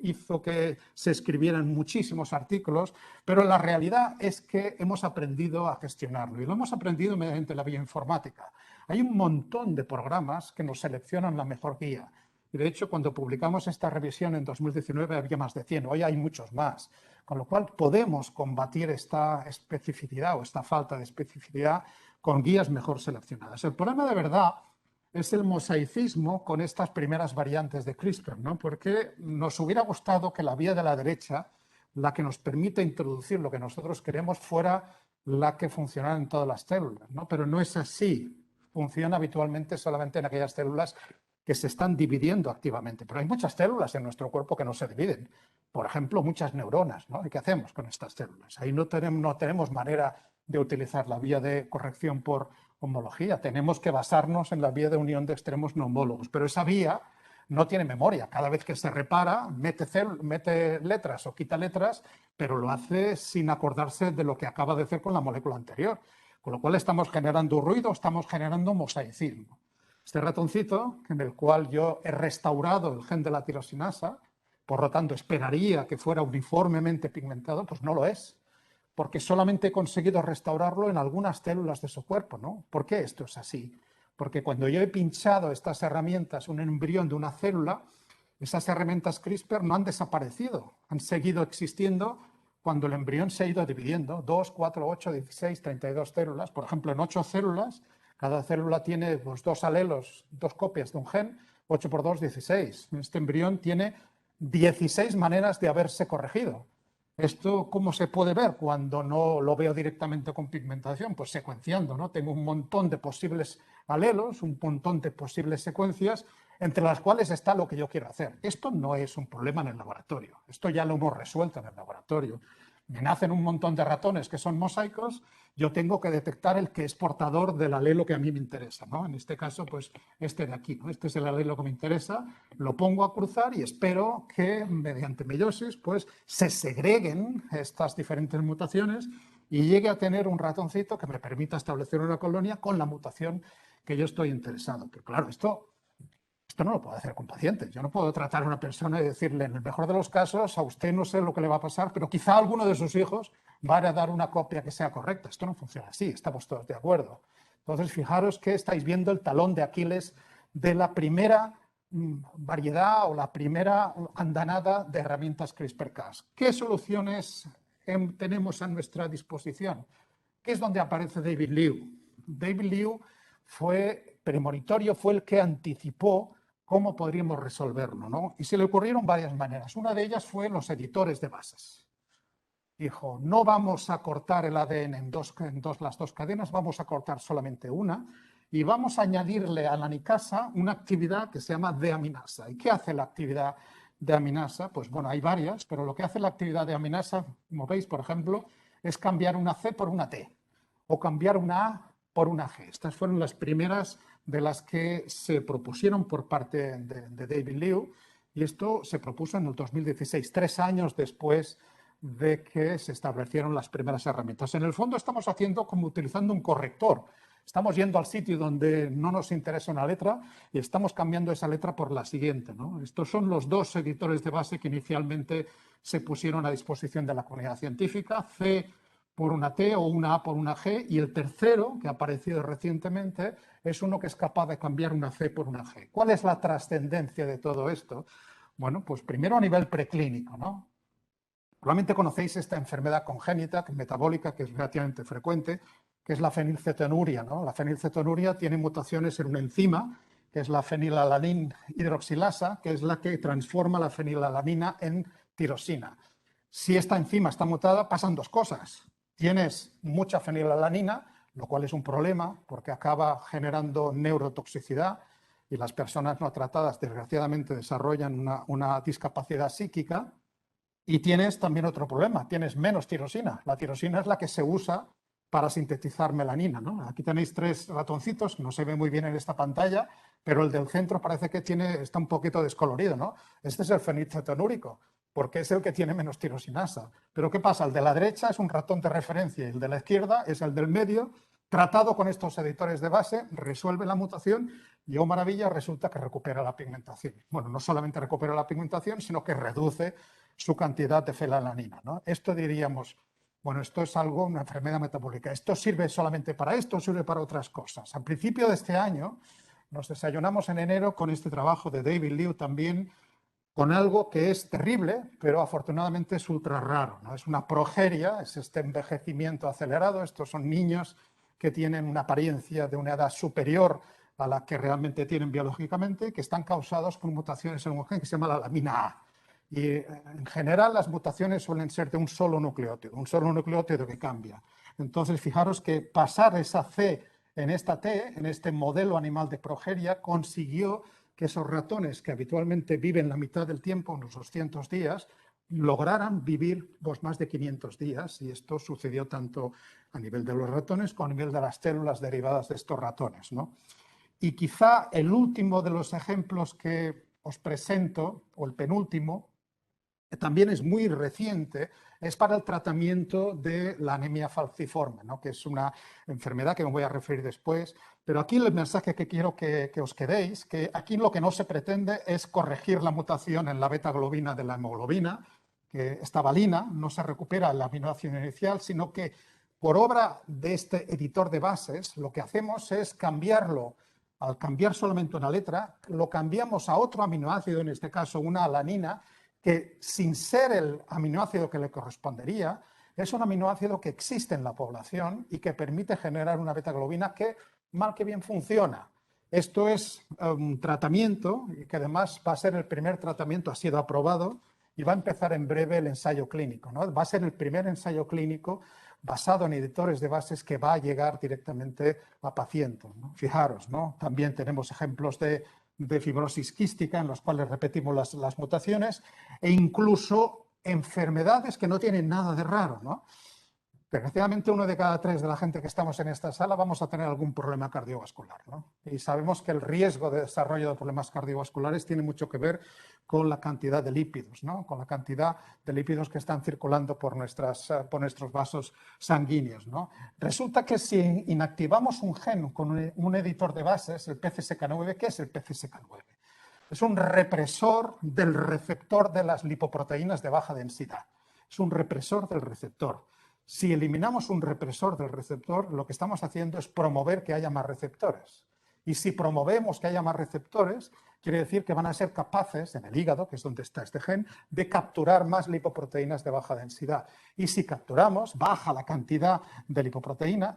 hizo que se escribieran muchísimos artículos, pero la realidad es que hemos aprendido a gestionarlo y lo hemos aprendido mediante la bioinformática. Hay un montón de programas que nos seleccionan la mejor guía. Y de hecho, cuando publicamos esta revisión en 2019 había más de 100, hoy hay muchos más. Con lo cual podemos combatir esta especificidad o esta falta de especificidad con guías mejor seleccionadas. El problema de verdad es el mosaicismo con estas primeras variantes de CRISPR, ¿no? Porque nos hubiera gustado que la vía de la derecha, la que nos permite introducir lo que nosotros queremos, fuera la que funcionara en todas las células, ¿no? Pero no es así. Funciona habitualmente solamente en aquellas células que se están dividiendo activamente. Pero hay muchas células en nuestro cuerpo que no se dividen. Por ejemplo, muchas neuronas, ¿no? ¿Y qué hacemos con estas células? Ahí no tenemos manera de utilizar la vía de corrección por homología. Tenemos que basarnos en la vía de unión de extremos no homólogos. Pero esa vía no tiene memoria. Cada vez que se repara, mete letras o quita letras, pero lo hace sin acordarse de lo que acaba de hacer con la molécula anterior. Con lo cual estamos generando ruido, estamos generando mosaicismo. Este ratoncito, en el cual yo he restaurado el gen de la tirosinasa, por lo tanto esperaría que fuera uniformemente pigmentado, pues no lo es, porque solamente he conseguido restaurarlo en algunas células de su cuerpo, ¿no? ¿Por qué esto es así? Porque cuando yo he pinchado estas herramientas, un embrión de una célula, esas herramientas CRISPR no han desaparecido, han seguido existiendo cuando el embrión se ha ido dividiendo, 2, 4, 8, 16, 32 células. Por ejemplo, en 8 células, cada célula tiene pues, 2 alelos, 2 copias de un gen, 8 por 2, 16. Este embrión tiene 16 maneras de haberse corregido. ¿Esto cómo se puede ver cuando no lo veo directamente con pigmentación? Pues secuenciando, ¿no? Tengo un montón de posibles alelos, un montón de posibles secuencias, entre las cuales está lo que yo quiero hacer. Esto no es un problema en el laboratorio, esto ya lo hemos resuelto en el laboratorio. Me nacen un montón de ratones que son mosaicos, yo tengo que detectar el que es portador del alelo que a mí me interesa, ¿no? En este caso, pues este de aquí, ¿no? Este es el alelo que me interesa, lo pongo a cruzar y espero que mediante meiosis pues, se segreguen estas diferentes mutaciones y llegue a tener un ratoncito que me permita establecer una colonia con la mutación que yo estoy interesado. Pero claro, esto no lo puedo hacer con pacientes. Yo no puedo tratar a una persona y decirle, en el mejor de los casos, a usted no sé lo que le va a pasar, pero quizá alguno de sus hijos va a dar una copia que sea correcta. Esto no funciona así, estamos todos de acuerdo. Entonces, fijaros que estáis viendo el talón de Aquiles de la primera variedad o la primera andanada de herramientas CRISPR-Cas. ¿Qué soluciones tenemos a nuestra disposición? ¿Qué es donde aparece David Liu? David Liu fue premonitorio, fue el que anticipó cómo podríamos resolverlo, ¿no? Y se le ocurrieron varias maneras. Una de ellas fue los editores de bases. Dijo, no vamos a cortar el ADN en las dos cadenas, vamos a cortar solamente una y vamos a añadirle a la nicasa una actividad que se llama deaminasa. ¿Y qué hace la actividad deaminasa? Pues bueno, hay varias, pero lo que hace la actividad deaminasa, como veis, por ejemplo, es cambiar una C por una T o cambiar una A por una G. Estas fueron las primeras de las que se propusieron por parte de David Liu y esto se propuso en el 2016, 3 años después de que se establecieron las primeras herramientas. En el fondo estamos haciendo como utilizando un corrector. Estamos yendo al sitio donde no nos interesa una letra y estamos cambiando esa letra por la siguiente, ¿no? Estos son los dos editores de base que inicialmente se pusieron a disposición de la comunidad científica, C por una T o una A por una G, y el tercero, que ha aparecido recientemente, es uno que es capaz de cambiar una C por una G. ¿Cuál es la trascendencia de todo esto? Bueno, pues primero a nivel preclínico, ¿no? Probablemente conocéis esta enfermedad congénita, metabólica, que es relativamente frecuente, que es la fenilcetonuria, ¿no? La fenilcetonuria tiene mutaciones en una enzima, que es la fenilalanina hidroxilasa, que es la que transforma la fenilalanina en tirosina. Si esta enzima está mutada, pasan dos cosas. Tienes mucha fenilalanina, lo cual es un problema porque acaba generando neurotoxicidad y las personas no tratadas desgraciadamente desarrollan una discapacidad psíquica. Y tienes también otro problema, tienes menos tirosina. La tirosina es la que se usa para sintetizar melanina, ¿no? Aquí tenéis 3 ratoncitos, no se ve muy bien en esta pantalla, pero el del centro parece que está un poquito descolorido, ¿no? Este es el fenilcetonúrico, porque es el que tiene menos tirosinasa. Pero ¿qué pasa? El de la derecha es un ratón de referencia y el de la izquierda es el del medio. Tratado con estos editores de base, resuelve la mutación y, oh maravilla, resulta que recupera la pigmentación. Bueno, no solamente recupera la pigmentación, sino que reduce su cantidad de fenilalanina, ¿no? Esto diríamos, bueno, esto es algo, una enfermedad metabólica. ¿Esto sirve solamente para esto o sirve para otras cosas? Al principio de este año nos desayunamos en enero con este trabajo de David Liu también, con algo que es terrible, pero afortunadamente es ultra raro, ¿no? Es una progeria, es este envejecimiento acelerado. Estos son niños que tienen una apariencia de una edad superior a la que realmente tienen biológicamente, que están causados por mutaciones en un gen que se llama la lamina A. Y en general las mutaciones suelen ser de un solo nucleótido que cambia. Entonces, fijaros que pasar esa C en esta T, en este modelo animal de progeria, consiguió que esos ratones que habitualmente viven la mitad del tiempo, unos 200 días, lograran vivir más de 500 días. Y esto sucedió tanto a nivel de los ratones como a nivel de las células derivadas de estos ratones, ¿no? Y quizá el último de los ejemplos que os presento, o el penúltimo, también es muy reciente, es para el tratamiento de la anemia falciforme, ¿no? Que es una enfermedad que me voy a referir después. Pero aquí el mensaje que quiero que os quedéis, que aquí lo que no se pretende es corregir la mutación en la beta-globina de la hemoglobina, que esta valina no se recupera el aminoácido inicial, sino que por obra de este editor de bases, lo que hacemos es cambiarlo. Al cambiar solamente una letra, lo cambiamos a otro aminoácido, en este caso una alanina, que sin ser el aminoácido que le correspondería, es un aminoácido que existe en la población y que permite generar una beta-globina que mal que bien funciona. Esto es un tratamiento y que además va a ser el primer tratamiento, ha sido aprobado y va a empezar en breve el ensayo clínico, ¿no? Va a ser el primer ensayo clínico basado en editores de bases que va a llegar directamente a pacientes, ¿no? Fijaros, ¿no? También tenemos ejemplos de fibrosis quística en los cuales repetimos las mutaciones e incluso enfermedades que no tienen nada de raro, ¿no? Desgraciadamente, 1 de cada 3 de la gente que estamos en esta sala vamos a tener algún problema cardiovascular, ¿no? Y sabemos que el riesgo de desarrollo de problemas cardiovasculares tiene mucho que ver con la cantidad de lípidos, ¿no? Con la cantidad de lípidos que están circulando por nuestros vasos sanguíneos, ¿no? Resulta que si inactivamos un gen con un editor de bases, el PCSK9, ¿qué es el PCSK9? Es un represor del receptor de las lipoproteínas de baja densidad. Es un represor del receptor. Si eliminamos un represor del receptor, lo que estamos haciendo es promover que haya más receptores. Y si promovemos que haya más receptores, quiere decir que van a ser capaces, en el hígado, que es donde está este gen, de capturar más lipoproteínas de baja densidad. Y si capturamos, baja la cantidad de lipoproteína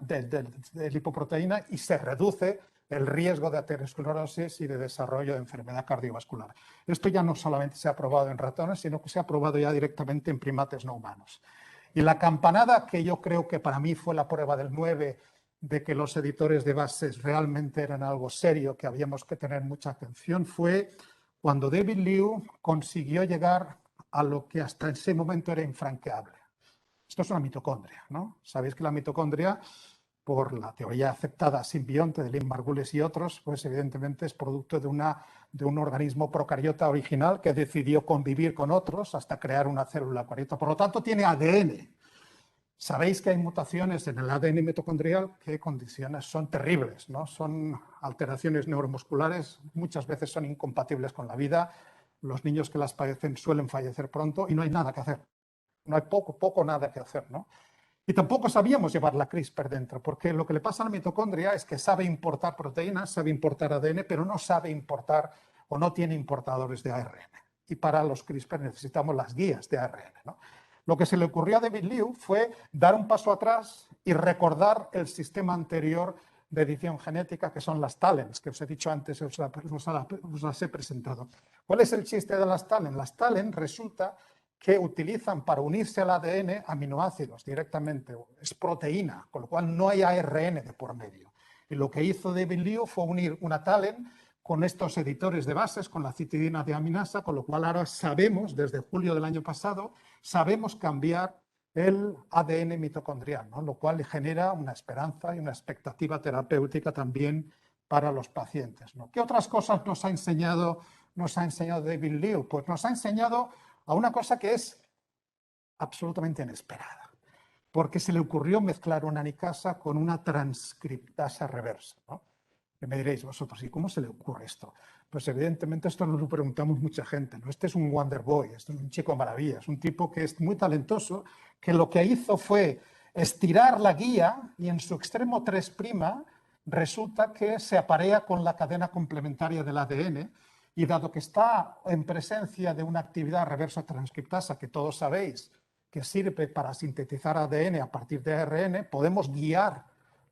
y se reduce el riesgo de aterosclerosis y de desarrollo de enfermedad cardiovascular. Esto ya no solamente se ha probado en ratones, sino que se ha probado ya directamente en primates no humanos. Y la campanada, que yo creo que para mí fue la prueba del 9, de que los editores de bases realmente eran algo serio, que habíamos que tener mucha atención, fue cuando David Liu consiguió llegar a lo que hasta ese momento era infranqueable. Esto es una mitocondria, ¿no? Sabéis que la mitocondria, por la teoría aceptada simbionte de Lynn Margulis y otros, pues evidentemente es producto de un organismo procariota original que decidió convivir con otros hasta crear una célula eucariota. Por lo tanto, tiene ADN. Sabéis que hay mutaciones en el ADN mitocondrial que condiciones son terribles, ¿no? Son alteraciones neuromusculares, muchas veces son incompatibles con la vida. Los niños que las padecen suelen fallecer pronto y no hay nada que hacer. No hay poco nada que hacer, ¿no? Y tampoco sabíamos llevar la CRISPR dentro, porque lo que le pasa a la mitocondria es que sabe importar proteínas, sabe importar ADN, pero no sabe importar o no tiene importadores de ARN. Y para los CRISPR necesitamos las guías de ARN, ¿no? Lo que se le ocurrió a David Liu fue dar un paso atrás y recordar el sistema anterior de edición genética, que son las TALENs, que os he dicho antes, os las he presentado. ¿Cuál es el chiste de las TALEN? Las TALEN resulta que utilizan para unirse al ADN aminoácidos directamente, es proteína, con lo cual no hay ARN de por medio. Y lo que hizo David Liu fue unir una TALEN con estos editores de bases, con la citidina de aminasa, con lo cual ahora sabemos, desde julio del año pasado, sabemos cambiar el ADN mitocondrial, ¿no? Lo cual genera una esperanza y una expectativa terapéutica también para los pacientes, ¿no? ¿Qué otras cosas nos ha enseñado David Liu? Pues nos ha enseñado a una cosa que es absolutamente inesperada, porque se le ocurrió mezclar una anicasa con una transcriptasa reversa, ¿no? Que me diréis vosotros, ¿y cómo se le ocurre esto? Pues evidentemente esto nos lo preguntamos mucha gente, ¿no? Este es un wonder boy, este es un chico maravilla, es un tipo que es muy talentoso, que lo que hizo fue estirar la guía y en su extremo 3' resulta que se aparea con la cadena complementaria del ADN. Y dado que está en presencia de una actividad reversa transcriptasa que todos sabéis que sirve para sintetizar ADN a partir de ARN, podemos guiar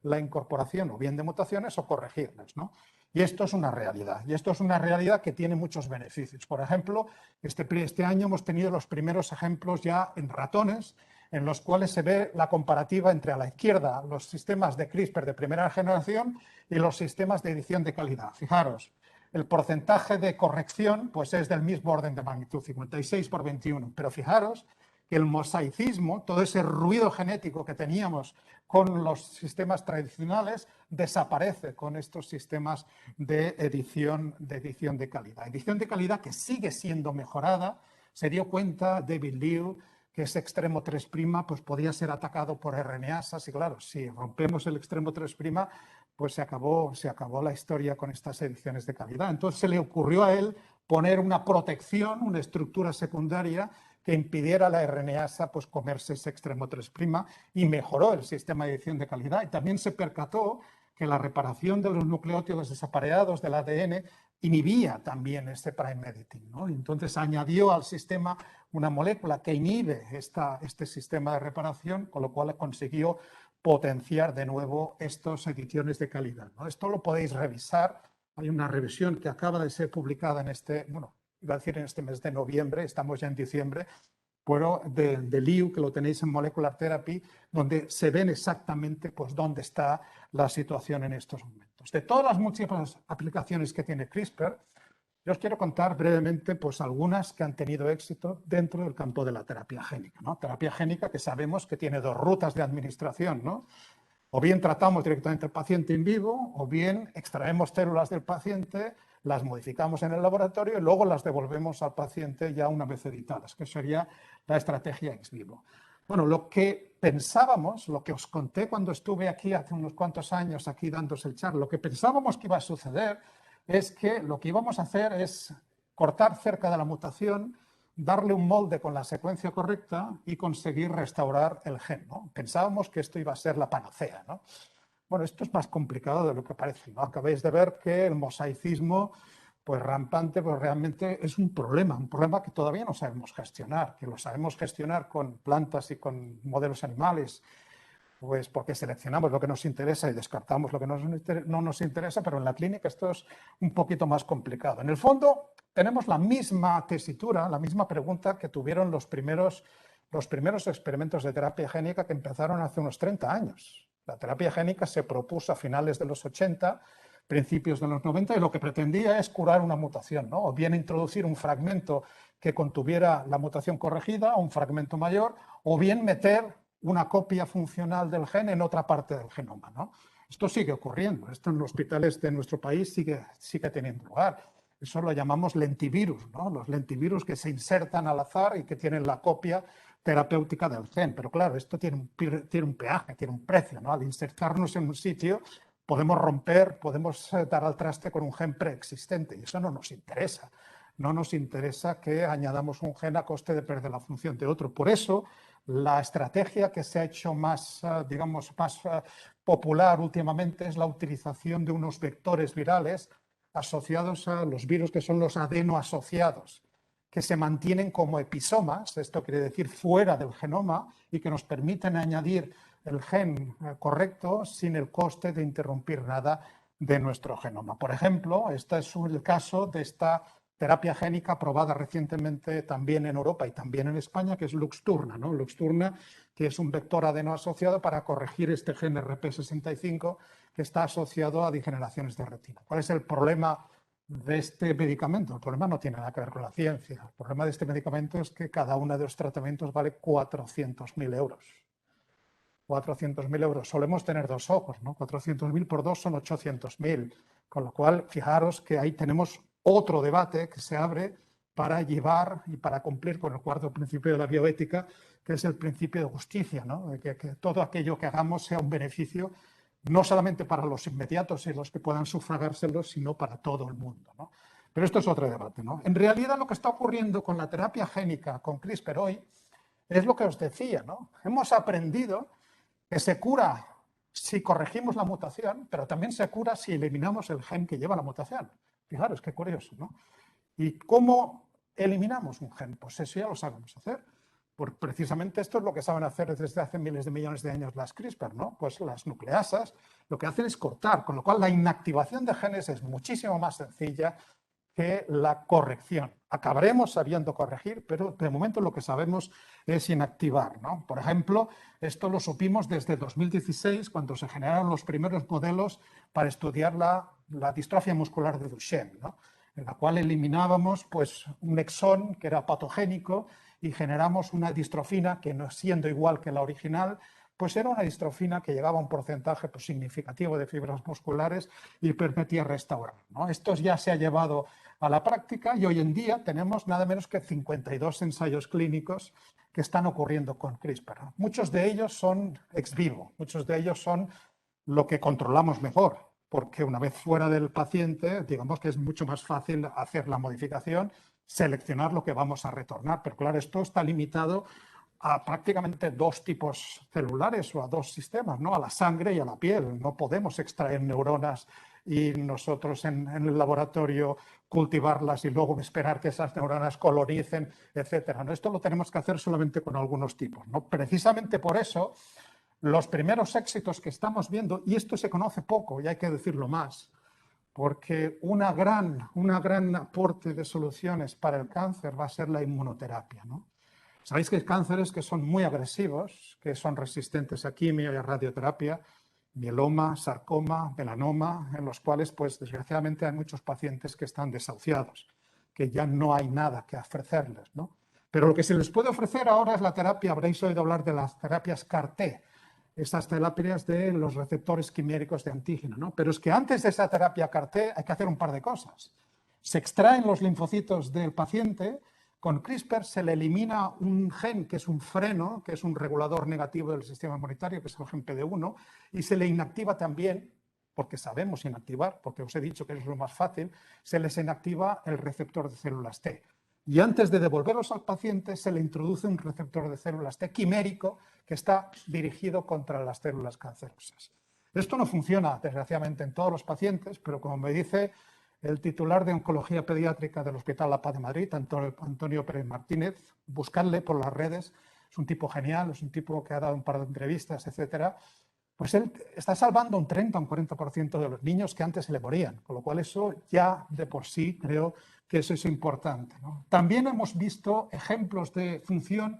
la incorporación o bien de mutaciones o corregirlas, ¿no? Y esto es una realidad. Y esto es una realidad que tiene muchos beneficios. Por ejemplo, este año hemos tenido los primeros ejemplos ya en ratones, en los cuales se ve la comparativa entre a la izquierda los sistemas de CRISPR de primera generación y los sistemas de edición de calidad. Fijaros, el porcentaje de corrección pues es del mismo orden de magnitud, 56/21. Pero fijaros que el mosaicismo, todo ese ruido genético que teníamos con los sistemas tradicionales, desaparece con estos sistemas de edición de calidad. Edición de calidad que sigue siendo mejorada. Se dio cuenta David Liu que ese extremo 3' pues podía ser atacado por RNasas y claro, si rompemos el extremo 3', pues se acabó la historia con estas ediciones de calidad. Entonces se le ocurrió a él poner una protección, una estructura secundaria que impidiera a la RNasa pues comerse ese extremo 3' y mejoró el sistema de edición de calidad. Y también se percató que la reparación de los nucleótidos desapareados del ADN inhibía también este prime editing, ¿no? Y entonces añadió al sistema una molécula que inhibe este sistema de reparación, con lo cual consiguió potenciar de nuevo estas ediciones de calidad, ¿no? Esto lo podéis revisar. Hay una revisión que acaba de ser publicada en iba a decir en este mes de noviembre, estamos ya en diciembre, pero de Liu, que lo tenéis en Molecular Therapy, donde se ven exactamente pues, dónde está la situación en estos momentos. De todas las múltiples aplicaciones que tiene CRISPR, yo os quiero contar brevemente pues, algunas que han tenido éxito dentro del campo de la terapia génica, ¿no? Terapia génica que sabemos que tiene dos rutas de administración, ¿no? O bien tratamos directamente al paciente in vivo, o bien extraemos células del paciente, las modificamos en el laboratorio y luego las devolvemos al paciente ya una vez editadas, que sería la estrategia ex vivo. Bueno, lo que pensábamos, lo que os conté cuando estuve aquí hace unos cuantos años, aquí dándose el charla, lo que pensábamos que iba a suceder es que lo que íbamos a hacer es cortar cerca de la mutación, darle un molde con la secuencia correcta y conseguir restaurar el gen, ¿no? Pensábamos que esto iba a ser la panacea, ¿no? Bueno, esto es más complicado de lo que parece, ¿no? Acabáis de ver que el mosaicismo, pues rampante, pues realmente es un problema que todavía no sabemos gestionar, que lo sabemos gestionar con plantas y con modelos animales, pues porque seleccionamos lo que nos interesa y descartamos lo que no nos interesa, pero en la clínica esto es un poquito más complicado. En el fondo, tenemos la misma tesitura, la misma pregunta que tuvieron los primeros experimentos de terapia génica que empezaron hace unos 30 años. La terapia génica se propuso a finales de los 80, principios de los 90, y lo que pretendía es curar una mutación, ¿no? O bien introducir un fragmento que contuviera la mutación corregida, un fragmento mayor, o bien meter una copia funcional del gen en otra parte del genoma, ¿no? Esto sigue ocurriendo, esto en los hospitales de nuestro país sigue teniendo lugar. Eso lo llamamos lentivirus, ¿no? Los lentivirus que se insertan al azar y que tienen la copia terapéutica del gen. Pero claro, esto tiene un peaje, tiene un precio, ¿no? Al insertarnos en un sitio podemos romper, podemos dar al traste con un gen preexistente y eso no nos interesa. No nos interesa que añadamos un gen a coste de perder la función de otro. Por eso, La estrategia que se ha hecho más, digamos, más popular últimamente es la utilización de unos vectores virales asociados a los virus que son los adenoasociados, que se mantienen como episomas, esto quiere decir fuera del genoma, y que nos permiten añadir el gen correcto sin el coste de interrumpir nada de nuestro genoma. Por ejemplo, este es el caso de esta terapia génica aprobada recientemente también en Europa y también en España, que es Luxturna, ¿no? Luxturna, que es un vector adenoasociado para corregir este gen RP65 que está asociado a degeneraciones de retina. ¿Cuál es el problema de este medicamento? El problema no tiene nada que ver con la ciencia. El problema de este medicamento es que cada uno de los tratamientos vale 400.000 euros. 400.000 euros. Solemos tener dos ojos, ¿no? 400.000 por dos son 800.000. Con lo cual, fijaros que ahí tenemos otro debate que se abre para llevar y para cumplir con el cuarto principio de la bioética, que es el principio de justicia, ¿no? Que todo aquello que hagamos sea un beneficio no solamente para los inmediatos y los que puedan sufragárselos, sino para todo el mundo, ¿no? Pero esto es otro debate, ¿no? En realidad, lo que está ocurriendo con la terapia génica, con CRISPR hoy, es lo que os decía, ¿no? Hemos aprendido que se cura si corregimos la mutación, pero también se cura si eliminamos el gen que lleva la mutación. Fijaros, qué curioso, ¿no? ¿Y cómo eliminamos un gen? Pues eso ya lo sabemos hacer. Precisamente esto es lo que saben hacer desde hace miles de millones de años las CRISPR, ¿no? Pues las nucleasas lo que hacen es cortar, con lo cual la inactivación de genes es muchísimo más sencilla que la corrección. Acabaremos sabiendo corregir, pero de momento lo que sabemos es inactivar, ¿no? Por ejemplo, esto lo supimos desde 2016, cuando se generaron los primeros modelos para estudiar la distrofia muscular de Duchenne, ¿no? En la cual eliminábamos pues, un exón que era patogénico y generamos una distrofina que, no siendo igual que la original, pues era una distrofina que llegaba a un porcentaje pues, significativo de fibras musculares y permitía restaurar, ¿no? Esto ya se ha llevado a la práctica y hoy en día tenemos nada menos que 52 ensayos clínicos que están ocurriendo con CRISPR. Muchos de ellos son ex vivo, muchos de ellos son lo que controlamos mejor, porque una vez fuera del paciente, digamos que es mucho más fácil hacer la modificación, seleccionar lo que vamos a retornar. Pero claro, esto está limitado a prácticamente dos tipos celulares o a dos sistemas, ¿no? A la sangre y a la piel. No podemos extraer neuronas y nosotros en el laboratorio cultivarlas y luego esperar que esas neuronas colonicen, etcétera, ¿no? Esto lo tenemos que hacer solamente con algunos tipos, ¿no? Precisamente por eso, los primeros éxitos que estamos viendo, y esto se conoce poco y hay que decirlo más, porque un gran aporte de soluciones para el cáncer va a ser la inmunoterapia, ¿no? Sabéis que hay cánceres que son muy agresivos, que son resistentes a quimio y a radioterapia, mieloma, sarcoma, melanoma, en los cuales, pues, desgraciadamente hay muchos pacientes que están desahuciados, que ya no hay nada que ofrecerles, ¿no? Pero lo que se les puede ofrecer ahora es la terapia, habréis oído hablar de las terapias CAR-T, estas terapias de los receptores quiméricos de antígeno, ¿no? Pero es que antes de esa terapia CAR-T hay que hacer un par de cosas. Se extraen los linfocitos del paciente. Con CRISPR se le elimina un gen que es un freno, que es un regulador negativo del sistema inmunitario, que es el gen PD1, y se le inactiva también, porque sabemos inactivar, porque os he dicho que es lo más fácil, se les inactiva el receptor de células T. Y antes de devolverlos al paciente se le introduce un receptor de células T quimérico que está dirigido contra las células cancerosas. Esto no funciona, desgraciadamente, en todos los pacientes, pero como me dice el titular de Oncología Pediátrica del Hospital La Paz de Madrid, Antonio Pérez Martínez, buscarle por las redes, es un tipo genial, es un tipo que ha dado un par de entrevistas, etcétera, pues él está salvando un 30 o un 40% de los niños que antes se le morían, con lo cual eso ya de por sí creo que eso es importante, ¿no? También hemos visto ejemplos de función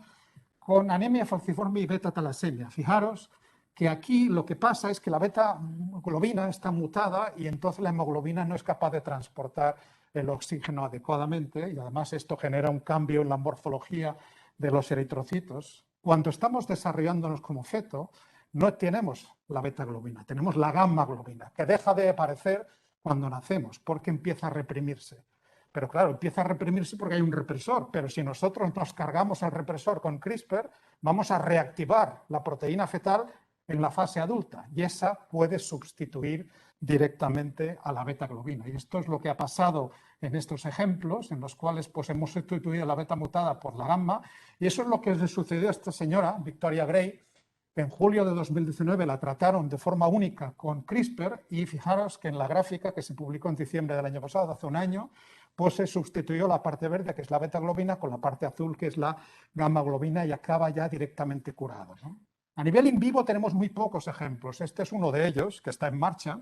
con anemia falciforme y beta-talasemia. Fijaros que aquí lo que pasa es que la beta-globina está mutada y entonces la hemoglobina no es capaz de transportar el oxígeno adecuadamente y además esto genera un cambio en la morfología de los eritrocitos. Cuando estamos desarrollándonos como feto, no tenemos la beta-globina, tenemos la gamma-globina, que deja de aparecer cuando nacemos porque empieza a reprimirse. Pero claro, empieza a reprimirse porque hay un represor, pero si nosotros nos cargamos al represor con CRISPR, vamos a reactivar la proteína fetal en la fase adulta y esa puede sustituir directamente a la beta-globina. Y esto es lo que ha pasado en estos ejemplos, en los cuales pues, hemos sustituido la beta mutada por la gamma, y eso es lo que le sucedió a esta señora, Victoria Gray, que en julio de 2019 la trataron de forma única con CRISPR, y fijaros que en la gráfica que se publicó en diciembre del año pasado, hace un año, pues se sustituyó la parte verde, que es la beta-globina, con la parte azul, que es la gamma-globina, y acaba ya directamente curado, ¿no? A nivel in vivo tenemos muy pocos ejemplos. Este es uno de ellos, que está en marcha,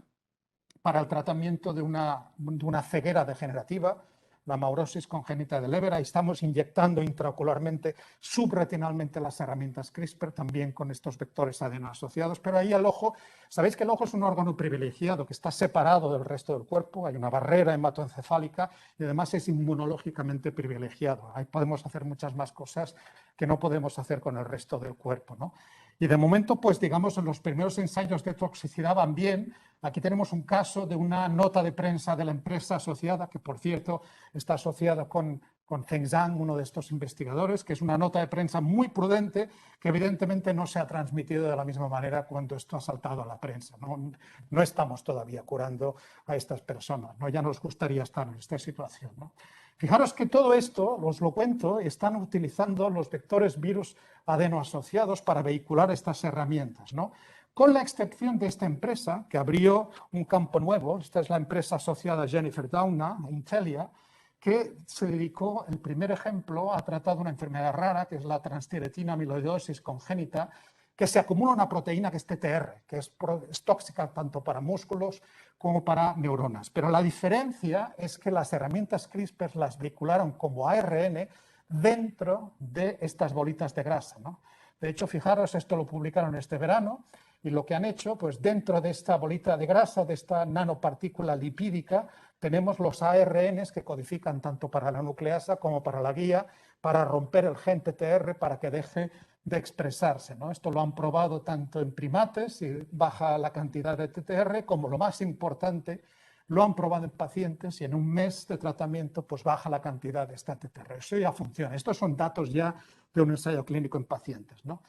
para el tratamiento de una ceguera degenerativa, la maurosis congénita de Leber. Ahí estamos inyectando intraocularmente, subretinalmente las herramientas CRISPR, también con estos vectores adenoasociados. Pero ahí el ojo, sabéis que el ojo es un órgano privilegiado que está separado del resto del cuerpo, hay una barrera hematoencefálica y además es inmunológicamente privilegiado. Ahí podemos hacer muchas más cosas que no podemos hacer con el resto del cuerpo, ¿no? Y de momento, pues digamos, en los primeros ensayos de toxicidad van bien. Aquí tenemos un caso de una nota de prensa de la empresa asociada, que por cierto está asociada con Zheng Zhang, uno de estos investigadores, que es una nota de prensa muy prudente, que evidentemente no se ha transmitido de la misma manera cuando esto ha saltado a la prensa. No estamos todavía curando a estas personas, ¿no? Ya nos gustaría estar en esta situación, ¿no? Fijaros que todo esto, os lo cuento, están utilizando los vectores virus adenoasociados para vehicular estas herramientas, ¿no? Con la excepción de esta empresa, que abrió un campo nuevo. Esta es la empresa asociada Jennifer Doudna, Intellia, que se dedicó, el primer ejemplo, a tratar de una enfermedad rara, que es la transtiretina amiloidosis congénita, que se acumula una proteína que es TTR, que es tóxica tanto para músculos como para neuronas. Pero la diferencia es que las herramientas CRISPR las vehicularon como ARN dentro de estas bolitas de grasa, ¿no? De hecho, fijaros, esto lo publicaron este verano, y lo que han hecho, pues dentro de esta bolita de grasa, de esta nanopartícula lipídica, tenemos los ARNs que codifican tanto para la nucleasa como para la guía, para romper el gen TTR para que deje de expresarse, ¿no? Esto lo han probado tanto en primates, y baja la cantidad de TTR, como lo más importante, lo han probado en pacientes y en un mes de tratamiento pues baja la cantidad de esta TTR. Eso ya funciona. Estos son datos ya de un ensayo clínico en pacientes, ¿no?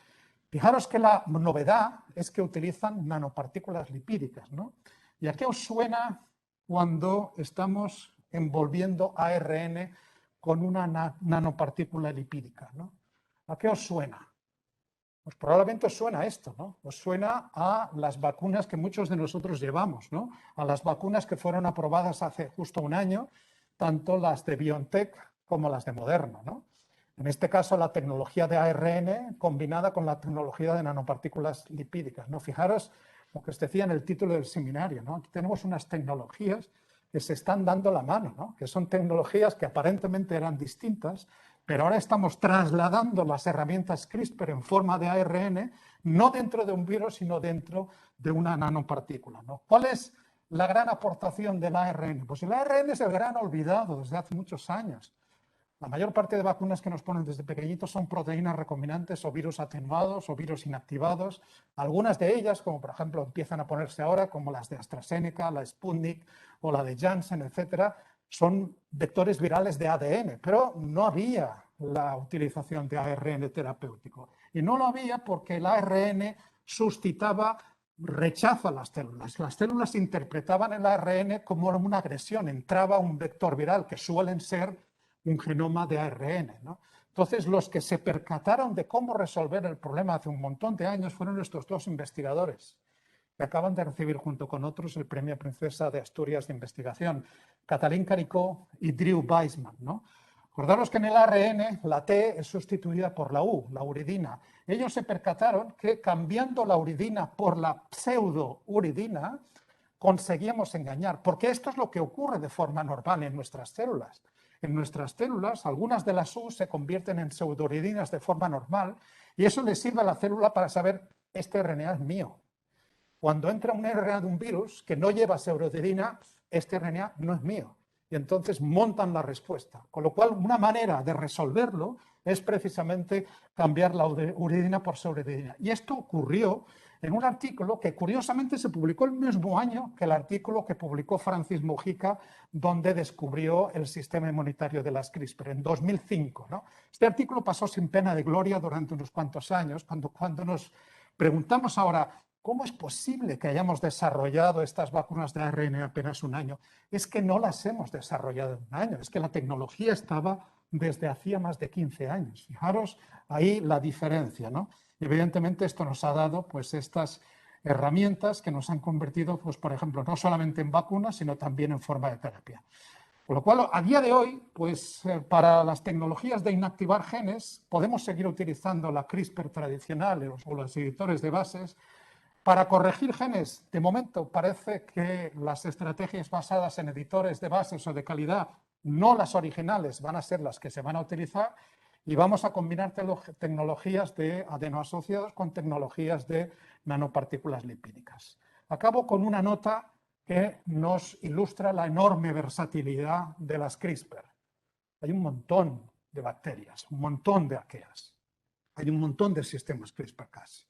Fijaros que la novedad es que utilizan nanopartículas lipídicas, ¿no? ¿Y a qué os suena cuando estamos envolviendo ARN con una nanopartícula lipídica, ¿no? ¿A qué os suena? Pues probablemente os suena esto, ¿no? Os suena a las vacunas que muchos de nosotros llevamos, ¿no? A las vacunas que fueron aprobadas hace justo un año, tanto las de BioNTech como las de Moderna, ¿no? En este caso, la tecnología de ARN combinada con la tecnología de nanopartículas lipídicas, ¿no? Fijaros lo que os decía en el título del seminario, ¿no? Aquí tenemos unas tecnologías que se están dando la mano, ¿no? Que son tecnologías que aparentemente eran distintas, pero ahora estamos trasladando las herramientas CRISPR en forma de ARN, no dentro de un virus, sino dentro de una nanopartícula, ¿no? ¿Cuál es la gran aportación del ARN? Pues el ARN es el gran olvidado desde hace muchos años. La mayor parte de vacunas que nos ponen desde pequeñitos son proteínas recombinantes o virus atenuados o virus inactivados. Algunas de ellas, como por ejemplo empiezan a ponerse ahora, como las de AstraZeneca, la Sputnik o la de Janssen, etcétera, son vectores virales de ADN, pero no había la utilización de ARN terapéutico. Y no lo había porque el ARN suscitaba rechazo a las células. Las células interpretaban el ARN como una agresión. Entraba un vector viral, que suelen ser un genoma de ARN, ¿no? Entonces, los que se percataron de cómo resolver el problema hace un montón de años fueron estos dos investigadores, que acaban de recibir junto con otros el Premio Princesa de Asturias de Investigación, Katalin Karikó y Drew Weissman, ¿no? Acordaros que en el ARN la T es sustituida por la U, la uridina. Ellos se percataron que cambiando la uridina por la pseudouridina conseguíamos engañar, porque esto es lo que ocurre de forma normal en nuestras células. En nuestras células, algunas de las U se convierten en pseudouridinaas de forma normal, y eso le sirve a la célula para saber, este RNA es mío. Cuando entra un RNA de un virus que no lleva pseudouridina, este RNA no es mío. Y entonces montan la respuesta. Con lo cual, una manera de resolverlo es precisamente cambiar la uridina por pseudouridina. Y esto ocurrió en un artículo que curiosamente se publicó el mismo año que el artículo que publicó Francis Mujica, donde descubrió el sistema inmunitario de las CRISPR, en 2005, ¿no? Este artículo pasó sin pena de gloria durante unos cuantos años. Cuando nos preguntamos ahora, ¿cómo es posible que hayamos desarrollado estas vacunas de ARN apenas un año? Es que no las hemos desarrollado en un año, es que la tecnología estaba desde hacía más de 15 años. Fijaros ahí la diferencia, ¿no? Evidentemente esto nos ha dado pues estas herramientas que nos han convertido, pues por ejemplo, no solamente en vacunas, sino también en forma de terapia. Con lo cual, a día de hoy, pues para las tecnologías de inactivar genes, podemos seguir utilizando la CRISPR tradicional o los editores de bases. Para corregir genes, de momento parece que las estrategias basadas en editores de bases o de calidad, no las originales, van a ser las que se van a utilizar y vamos a combinar tecnologías de adenoasociados con tecnologías de nanopartículas lipídicas. Acabo con una nota que nos ilustra la enorme versatilidad de las CRISPR. Hay un montón de bacterias, un montón de arqueas, hay un montón de sistemas CRISPR-Cas.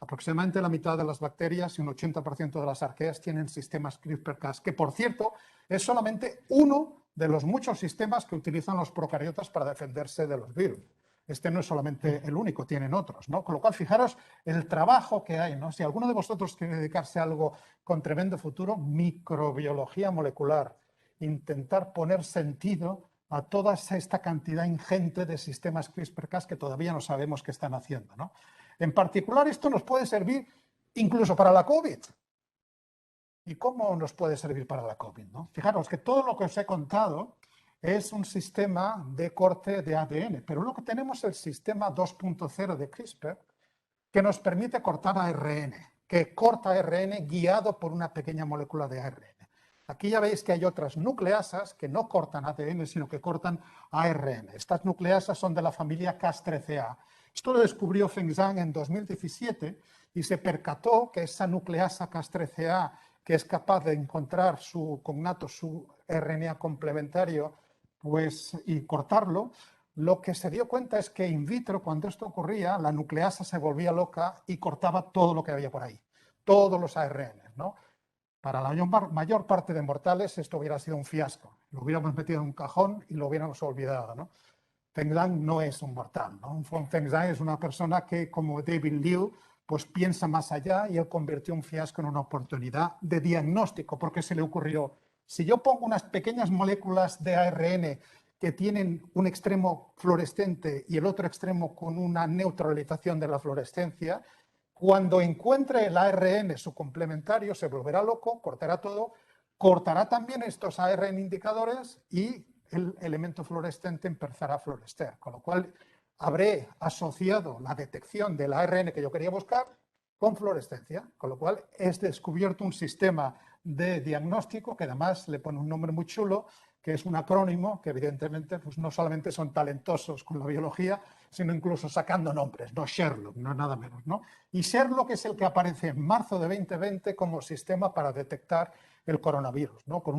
Aproximadamente la mitad de las bacterias y un 80% de las arqueas tienen sistemas CRISPR-Cas, que por cierto es solamente uno de los muchos sistemas que utilizan los procariotas para defenderse de los virus. Este no es solamente el único, tienen otros, ¿no? Con lo cual, fijaros el trabajo que hay, ¿no? Si alguno de vosotros quiere dedicarse a algo con tremendo futuro, microbiología molecular, intentar poner sentido a toda esta cantidad ingente de sistemas CRISPR-Cas que todavía no sabemos qué están haciendo, ¿no? En particular, esto nos puede servir incluso para la COVID. ¿Y cómo nos puede servir para la COVID, ¿no? Fijaros que todo lo que os he contado es un sistema de corte de ADN, pero luego tenemos el sistema 2.0 de CRISPR que nos permite cortar ARN, que corta ARN guiado por una pequeña molécula de ARN. Aquí ya veis que hay otras nucleasas que no cortan ADN, sino que cortan ARN. Estas nucleasas son de la familia Cas13a. Esto lo descubrió Feng Zhang en 2017 y se percató que esa nucleasa Cas13a, que es capaz de encontrar su cognato, su RNA complementario, pues, y cortarlo, lo que se dio cuenta es que in vitro, cuando esto ocurría, la nucleasa se volvía loca y cortaba todo lo que había por ahí, todos los ARN, ¿no? Para la mayor parte de mortales esto hubiera sido un fiasco. Lo hubiéramos metido en un cajón y lo hubiéramos olvidado, ¿no? Feng Zhang no es un mortal, ¿no? Feng Zhang es una persona que, como David Liu, pues piensa más allá y él convirtió un fiasco en una oportunidad de diagnóstico, porque se le ocurrió, si yo pongo unas pequeñas moléculas de ARN que tienen un extremo fluorescente y el otro extremo con una neutralización de la fluorescencia, cuando encuentre el ARN, su complementario, se volverá loco, cortará todo, cortará también estos ARN indicadores y el elemento fluorescente empezará a fluorescer. Con lo cual, habré asociado la detección del ARN que yo quería buscar con fluorescencia. Con lo cual, he descubierto un sistema de diagnóstico que además le pone un nombre muy chulo, que es un acrónimo que evidentemente pues no solamente son talentosos con la biología, sino incluso sacando nombres, no Sherlock, no nada menos, ¿no? Y Sherlock es el que aparece en marzo de 2020 como sistema para detectar el coronavirus, ¿no? Con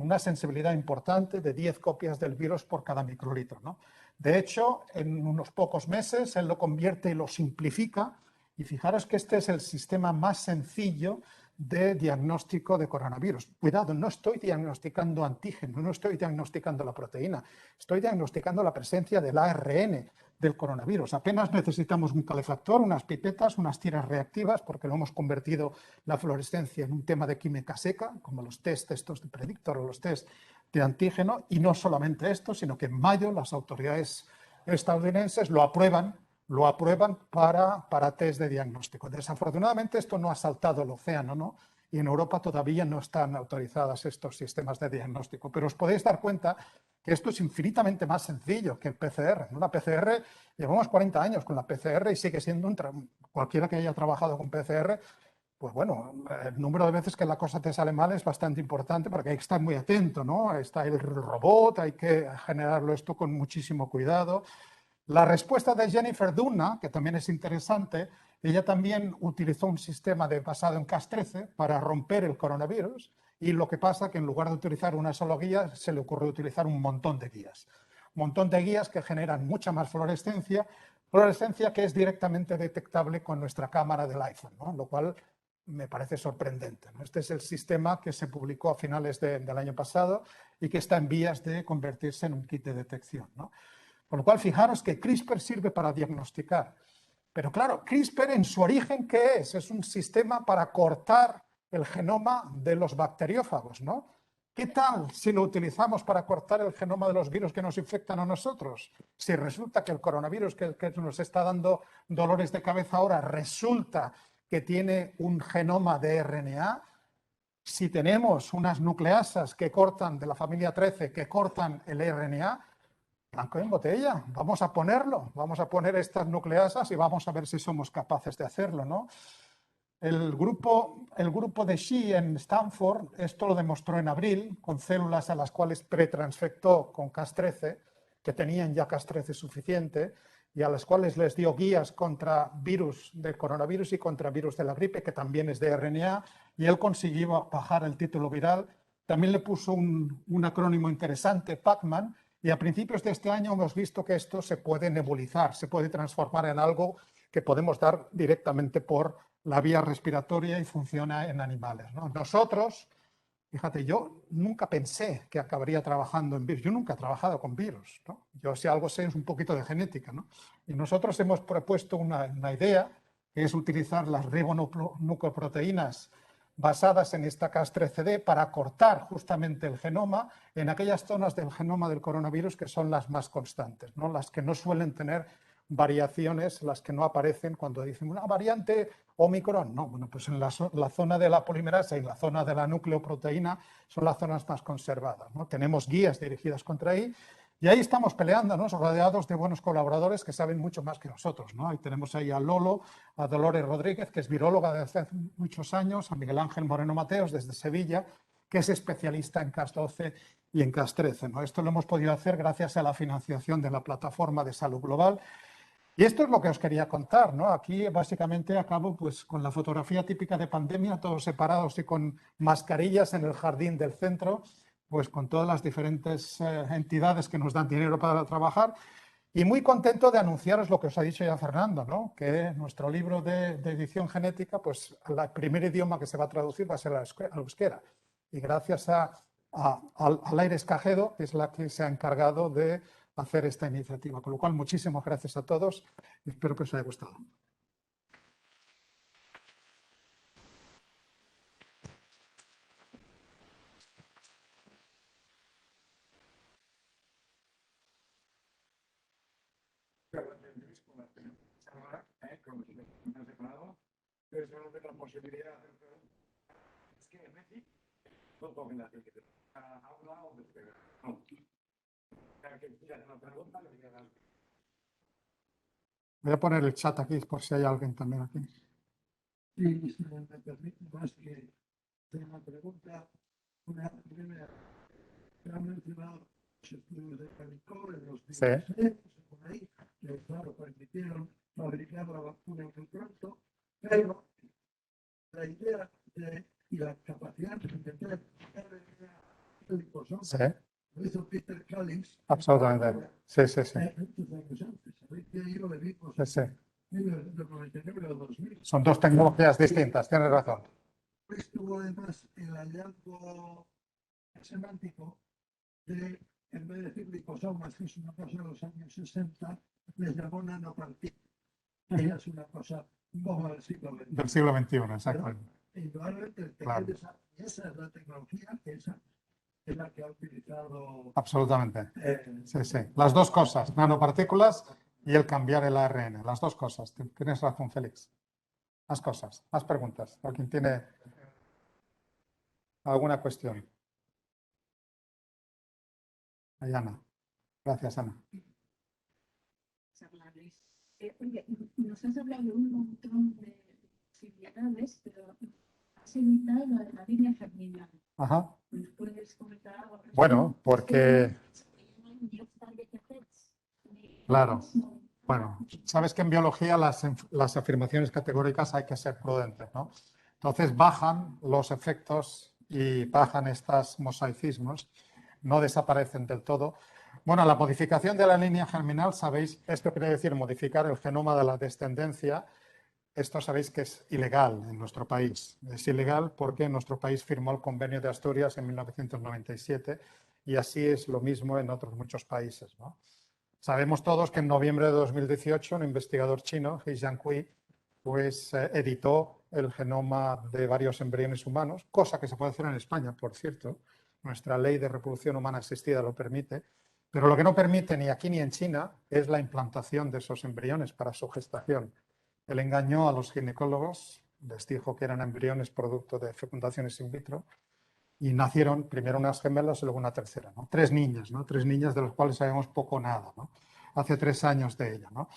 una sensibilidad importante de 10 copias del virus por cada microlitro, ¿no? De hecho, en unos pocos meses él lo convierte y lo simplifica, y fijaros que este es el sistema más sencillo de diagnóstico de coronavirus. Cuidado, no estoy diagnosticando antígeno, no estoy diagnosticando la proteína, estoy diagnosticando la presencia del ARN del coronavirus. Apenas necesitamos un calefactor, unas pipetas, unas tiras reactivas, porque lo hemos convertido la fluorescencia en un tema de química seca, como los test estos de predictor o los test de antígeno, y no solamente esto, sino que en mayo las autoridades estadounidenses lo aprueban para test de diagnóstico. Desafortunadamente esto no ha saltado el océano, ¿no? Y en Europa todavía no están autorizados estos sistemas de diagnóstico. Pero os podéis dar cuenta que esto es infinitamente más sencillo que el PCR. La PCR, llevamos 40 años con la PCR y sigue siendo cualquiera que haya trabajado con PCR, pues bueno, el número de veces que la cosa te sale mal es bastante importante porque hay que estar muy atento, ¿no? Está el robot, hay que generarlo esto con muchísimo cuidado. La respuesta de Jennifer Doudna, que también es interesante, ella también utilizó un sistema basado en Cas13 para romper el coronavirus, y lo que pasa es que en lugar de utilizar una sola guía, se le ocurrió utilizar un montón de guías. Un montón de guías que generan mucha más fluorescencia que es directamente detectable con nuestra cámara del iPhone, ¿no? Lo cual me parece sorprendente, ¿no? Este es el sistema que se publicó a finales del año pasado y que está en vías de convertirse en un kit de detección, ¿no? Con lo cual, fijaros que CRISPR sirve para diagnosticar. Pero claro, CRISPR en su origen, ¿qué es? Es un sistema para cortar el genoma de los bacteriófagos, ¿no? ¿Qué tal si lo utilizamos para cortar el genoma de los virus que nos infectan a nosotros? Si resulta que el coronavirus que nos está dando dolores de cabeza ahora resulta que tiene un genoma de RNA, si tenemos unas nucleasas que cortan de la familia 13, que cortan el RNA, blanco en botella, vamos a ponerlo, vamos a poner estas nucleasas y vamos a ver si somos capaces de hacerlo, ¿no? El grupo de Xi en Stanford, esto lo demostró en abril, con células a las cuales pretransfectó con Cas13, que tenían ya Cas13 suficiente, y a las cuales les dio guías contra virus del coronavirus y contra virus de la gripe, que también es de RNA, y él consiguió bajar el título viral. También le puso un acrónimo interesante, Pacman, y a principios de este año hemos visto que esto se puede nebulizar, se puede transformar en algo que podemos dar directamente por la vía respiratoria y funciona en animales, ¿no? Nosotros, fíjate, yo nunca pensé que acabaría trabajando en virus. Yo nunca he trabajado con virus, ¿no? Yo si algo sé es un poquito de genética, ¿no? Y nosotros hemos propuesto una idea que es utilizar las ribonucleoproteínas basadas en esta Cas13d para cortar justamente el genoma en aquellas zonas del genoma del coronavirus que son las más constantes, ¿no? Las que no suelen tener variaciones, las que no aparecen cuando dicen una variante Omicron. No, bueno, pues en la zona de la polimerasa y la zona de la nucleoproteína son las zonas más conservadas, ¿no? Tenemos guías dirigidas contra ahí y ahí estamos peleándonos, rodeados de buenos colaboradores que saben mucho más que nosotros, ¿no? Ahí tenemos ahí a Lolo, a Dolores Rodríguez, que es viróloga desde hace muchos años, a Miguel Ángel Moreno Mateos desde Sevilla, que es especialista en Cas12 y en Cas13, ¿no? Esto lo hemos podido hacer gracias a la financiación de la Plataforma de Salud Global. Y esto es lo que os quería contar, ¿no? Aquí básicamente acabo pues con la fotografía típica de pandemia, todos separados y con mascarillas en el jardín del centro, pues con todas las diferentes entidades que nos dan dinero para trabajar. Y muy contento de anunciaros lo que os ha dicho ya Fernando, ¿no? Que nuestro libro de edición genética, pues el primer idioma que se va a traducir va a ser al euskera. Y gracias a Alaire Escajedo, que es la que se ha encargado de hacer esta iniciativa. Con lo cual, muchísimas gracias a todos y espero que os haya gustado. Voy a poner el chat aquí por si hay alguien también aquí. Y si me permite más que tenga una pregunta, una primera, se ha mencionado los estudios de Calicó en los Sí. por ahí, que claro, permitieron fabricar la vacuna muy pronto, pero la idea y la capacidad de entender el liposoma, Sí, lo hizo Peter Collins. absolutamente. Sí, sí, sí. Muchos años antes. Sabéis que yo le vi Sí, sí. en el 99 o 2000. Son dos tecnologías distintas, tienes razón. Estuvo además el hallazgo semántico de, en vez de decir liposomas, que es una cosa de los años 60, les llamó nanopartículas. Que es una cosa boba del siglo XX. Del siglo XXI, exactamente. Indudablemente, Claro. esa es la tecnología, esa es la que ha utilizado. Absolutamente. Sí, sí. Las dos cosas, nanopartículas y el cambiar el ARN. Las dos cosas. Tienes razón, Félix. Más cosas, más preguntas. ¿Alguien tiene alguna cuestión? Ahí, Ana. Gracias, Ana. Oye, nos has hablado de un montón de posibilidades, pero has evitado la línea germinal. Ajá. ¿Nos puedes comentar algo? Bueno, porque... Claro. Bueno, sabes que en biología las afirmaciones categóricas hay que ser prudentes, ¿no? Entonces bajan los efectos y bajan estos mosaicismos, no desaparecen del todo. Bueno, la modificación de la línea germinal, sabéis, esto quiere decir modificar el genoma de la descendencia. Esto sabéis que es ilegal en nuestro país. Es ilegal porque nuestro país firmó el Convenio de Asturias en 1997 y así es lo mismo en otros muchos países, ¿no? Sabemos todos que en noviembre de 2018 un investigador chino, He Jiankui, pues editó el genoma de varios embriones humanos, cosa que se puede hacer en España, por cierto. Nuestra ley de reproducción humana asistida lo permite. Pero lo que no permite ni aquí ni en China es la implantación de esos embriones para su gestación. Él engañó a los ginecólogos, les dijo que eran embriones producto de fecundaciones in vitro y nacieron primero unas gemelas y luego una tercera, ¿no? Tres niñas, ¿no? Tres niñas de las cuales sabemos poco o nada, ¿no? Hace 3 años de ella, ¿no?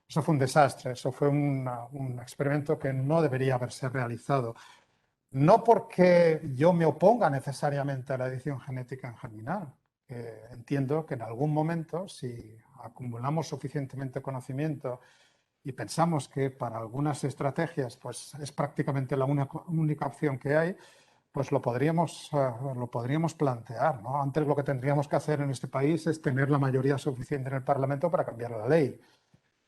Eso fue un desastre, eso fue un experimento que no debería haberse realizado. No porque yo me oponga necesariamente a la edición genética en germinal. Entiendo que en algún momento, si acumulamos suficientemente conocimiento y pensamos que para algunas estrategias pues, es prácticamente la única opción que hay, pues lo podríamos plantear, ¿no? Antes lo que tendríamos que hacer en este país es tener la mayoría suficiente en el Parlamento para cambiar la ley.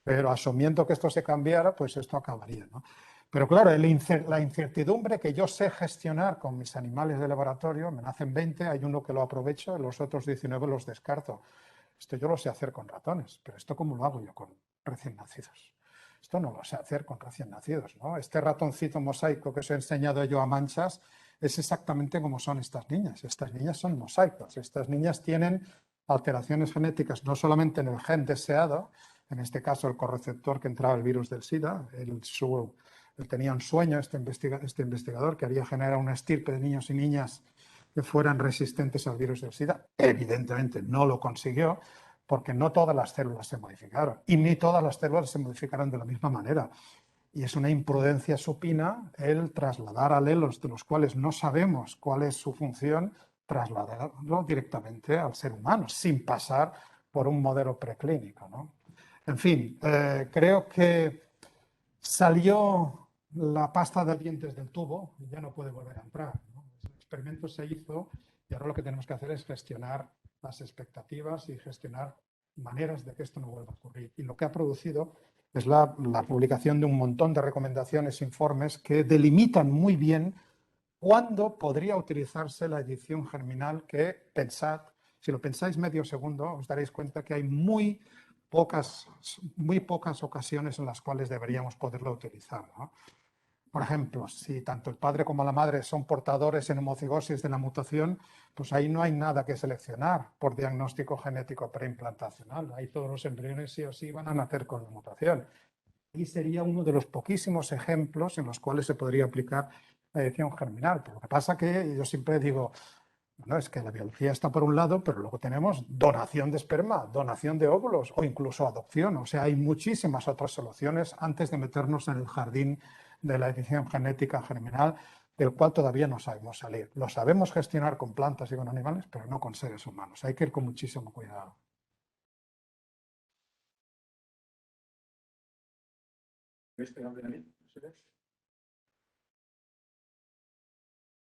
Pero asumiendo que esto se cambiara, pues esto acabaría, ¿no? Pero claro, la incertidumbre que yo sé gestionar con mis animales de laboratorio, me nacen 20, hay uno que lo aprovecho, los otros 19 los descarto. Esto yo lo sé hacer con ratones, pero ¿esto cómo lo hago yo con recién nacidos? Esto no lo sé hacer con recién nacidos, ¿no? Este ratoncito mosaico que os he enseñado yo a manchas es exactamente como son estas niñas. Estas niñas son mosaicos. Estas niñas tienen alteraciones genéticas no solamente en el gen deseado, en este caso el correceptor que entraba el virus del SIDA, él tenía un sueño, este investigador, que haría generar una estirpe de niños y niñas que fueran resistentes al virus del SIDA. Evidentemente no lo consiguió porque no todas las células se modificaron y ni todas las células se modificaron de la misma manera. Y es una imprudencia supina el trasladar alelos de los cuales no sabemos cuál es su función, trasladarlo directamente al ser humano, sin pasar por un modelo preclínico, ¿no? En fin, creo que salió la pasta de dientes del tubo y ya no puede volver a entrar, ¿no? El experimento se hizo y ahora lo que tenemos que hacer es gestionar las expectativas y gestionar maneras de que esto no vuelva a ocurrir. Y lo que ha producido es la publicación de un montón de recomendaciones, informes que delimitan muy bien cuándo podría utilizarse la edición germinal que pensad, si lo pensáis medio segundo, os daréis cuenta que hay muy pocas ocasiones en las cuales deberíamos poderlo utilizar, ¿no? Por ejemplo, si tanto el padre como la madre son portadores en homocigosis de la mutación, pues ahí no hay nada que seleccionar por diagnóstico genético preimplantacional. Ahí todos los embriones sí o sí van a nacer con la mutación. Y sería uno de los poquísimos ejemplos en los cuales se podría aplicar la edición germinal. Pero lo que pasa que yo siempre digo, bueno, es que la biología está por un lado, pero luego tenemos donación de esperma, donación de óvulos o incluso adopción. O sea, hay muchísimas otras soluciones antes de meternos en el jardín de la edición genética germinal, del cual todavía no sabemos salir. Lo sabemos gestionar con plantas y con animales, pero no con seres humanos. Hay que ir con muchísimo cuidado.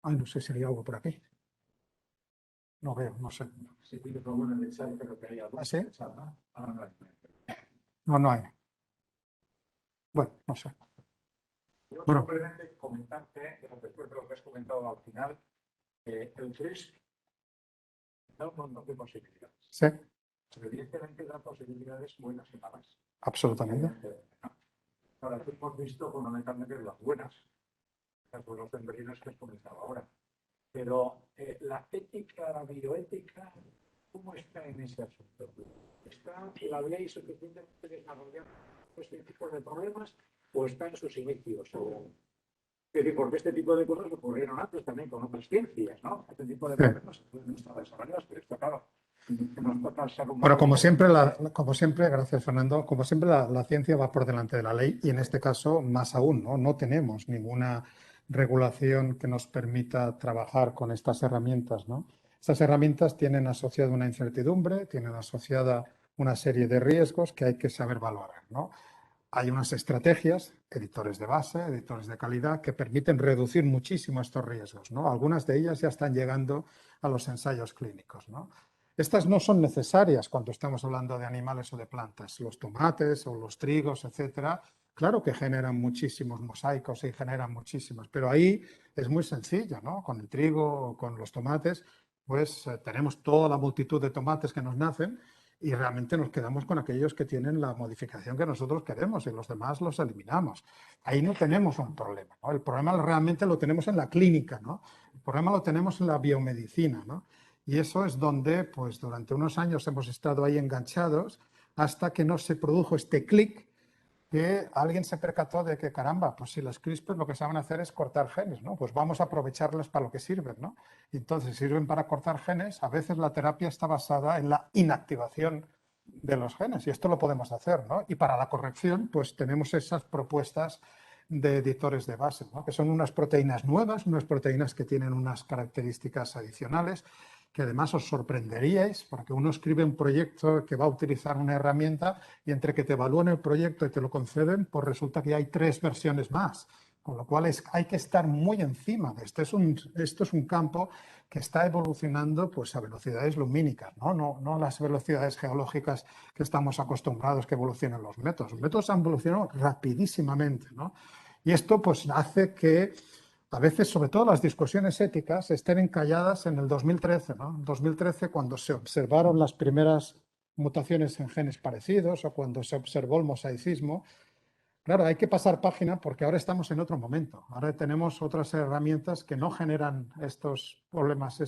Ay, no sé si hay algo por aquí. No veo, no sé. ¿Ah, sí? No, no hay. Bueno, no sé. Yo Bueno. simplemente comentarte, después de lo que has comentado al final, que el CRISP da un montón de posibilidades. Sí, Pero evidentemente da posibilidades buenas y malas. absolutamente. Ahora, tú hemos visto fundamentalmente las buenas, por los embriones que has comentado ahora. Pero la ética, la bioética, ¿cómo está en ese asunto? ¿Está la ley suficientemente desarrollada para este tipo de problemas o está en sus inicios? Es decir, porque este tipo de cosas ocurrieron antes también con otras ciencias, ¿no? Este tipo de problemas no están desarrollados, pero esto, claro, nos toca al ser humano. Bueno, como siempre, gracias Fernando, como siempre la ciencia va por delante de la ley y en este caso más aún, ¿no? No tenemos ninguna regulación que nos permita trabajar con estas herramientas, ¿no? Estas herramientas tienen asociada una incertidumbre, tienen asociada una serie de riesgos que hay que saber valorar, ¿no? Hay unas estrategias, editores de base, editores de calidad, que permiten reducir muchísimo estos riesgos, ¿no? Algunas de ellas ya están llegando a los ensayos clínicos, ¿no? Estas no son necesarias cuando estamos hablando de animales o de plantas. Los tomates o los trigos, etcétera, claro que generan muchísimos mosaicos y generan muchísimos, pero ahí es muy sencillo, ¿no? Con el trigo o con los tomates, pues tenemos toda la multitud de tomates que nos nacen y realmente nos quedamos con aquellos que tienen la modificación que nosotros queremos y los demás los eliminamos. Ahí no tenemos un problema, ¿no? El problema realmente lo tenemos en la clínica, ¿no? El problema lo tenemos en la biomedicina, ¿no? Y eso es donde, pues durante unos años hemos estado ahí enganchados hasta que no se produjo este clic que alguien se percató de que, caramba, pues si las CRISPR lo que saben hacer es cortar genes, ¿no? Pues vamos a aprovecharlas para lo que sirven, ¿no? Y entonces sirven para cortar genes. A veces la terapia está basada en la inactivación de los genes y esto lo podemos hacer, ¿no? Y para la corrección, pues tenemos esas propuestas de editores de base, ¿no? Que son unas proteínas nuevas, unas proteínas que tienen unas características adicionales que además os sorprenderíais, porque uno escribe un proyecto que va a utilizar una herramienta y entre que te evalúan el proyecto y te lo conceden, pues resulta que hay 3 versiones más. Con lo cual hay que estar muy encima de esto. Esto es un campo que está evolucionando pues, a velocidades lumínicas, no las velocidades geológicas que estamos acostumbrados que evolucionen los métodos. Los métodos han evolucionado rapidísimamente, ¿no? Y esto pues, hace que a veces, sobre todo las discusiones éticas, estén encalladas en el 2013, ¿no? En 2013, cuando se observaron las primeras mutaciones en genes parecidos o cuando se observó el mosaicismo. Claro, hay que pasar página porque ahora estamos en otro momento. Ahora tenemos otras herramientas que no generan estos problemas,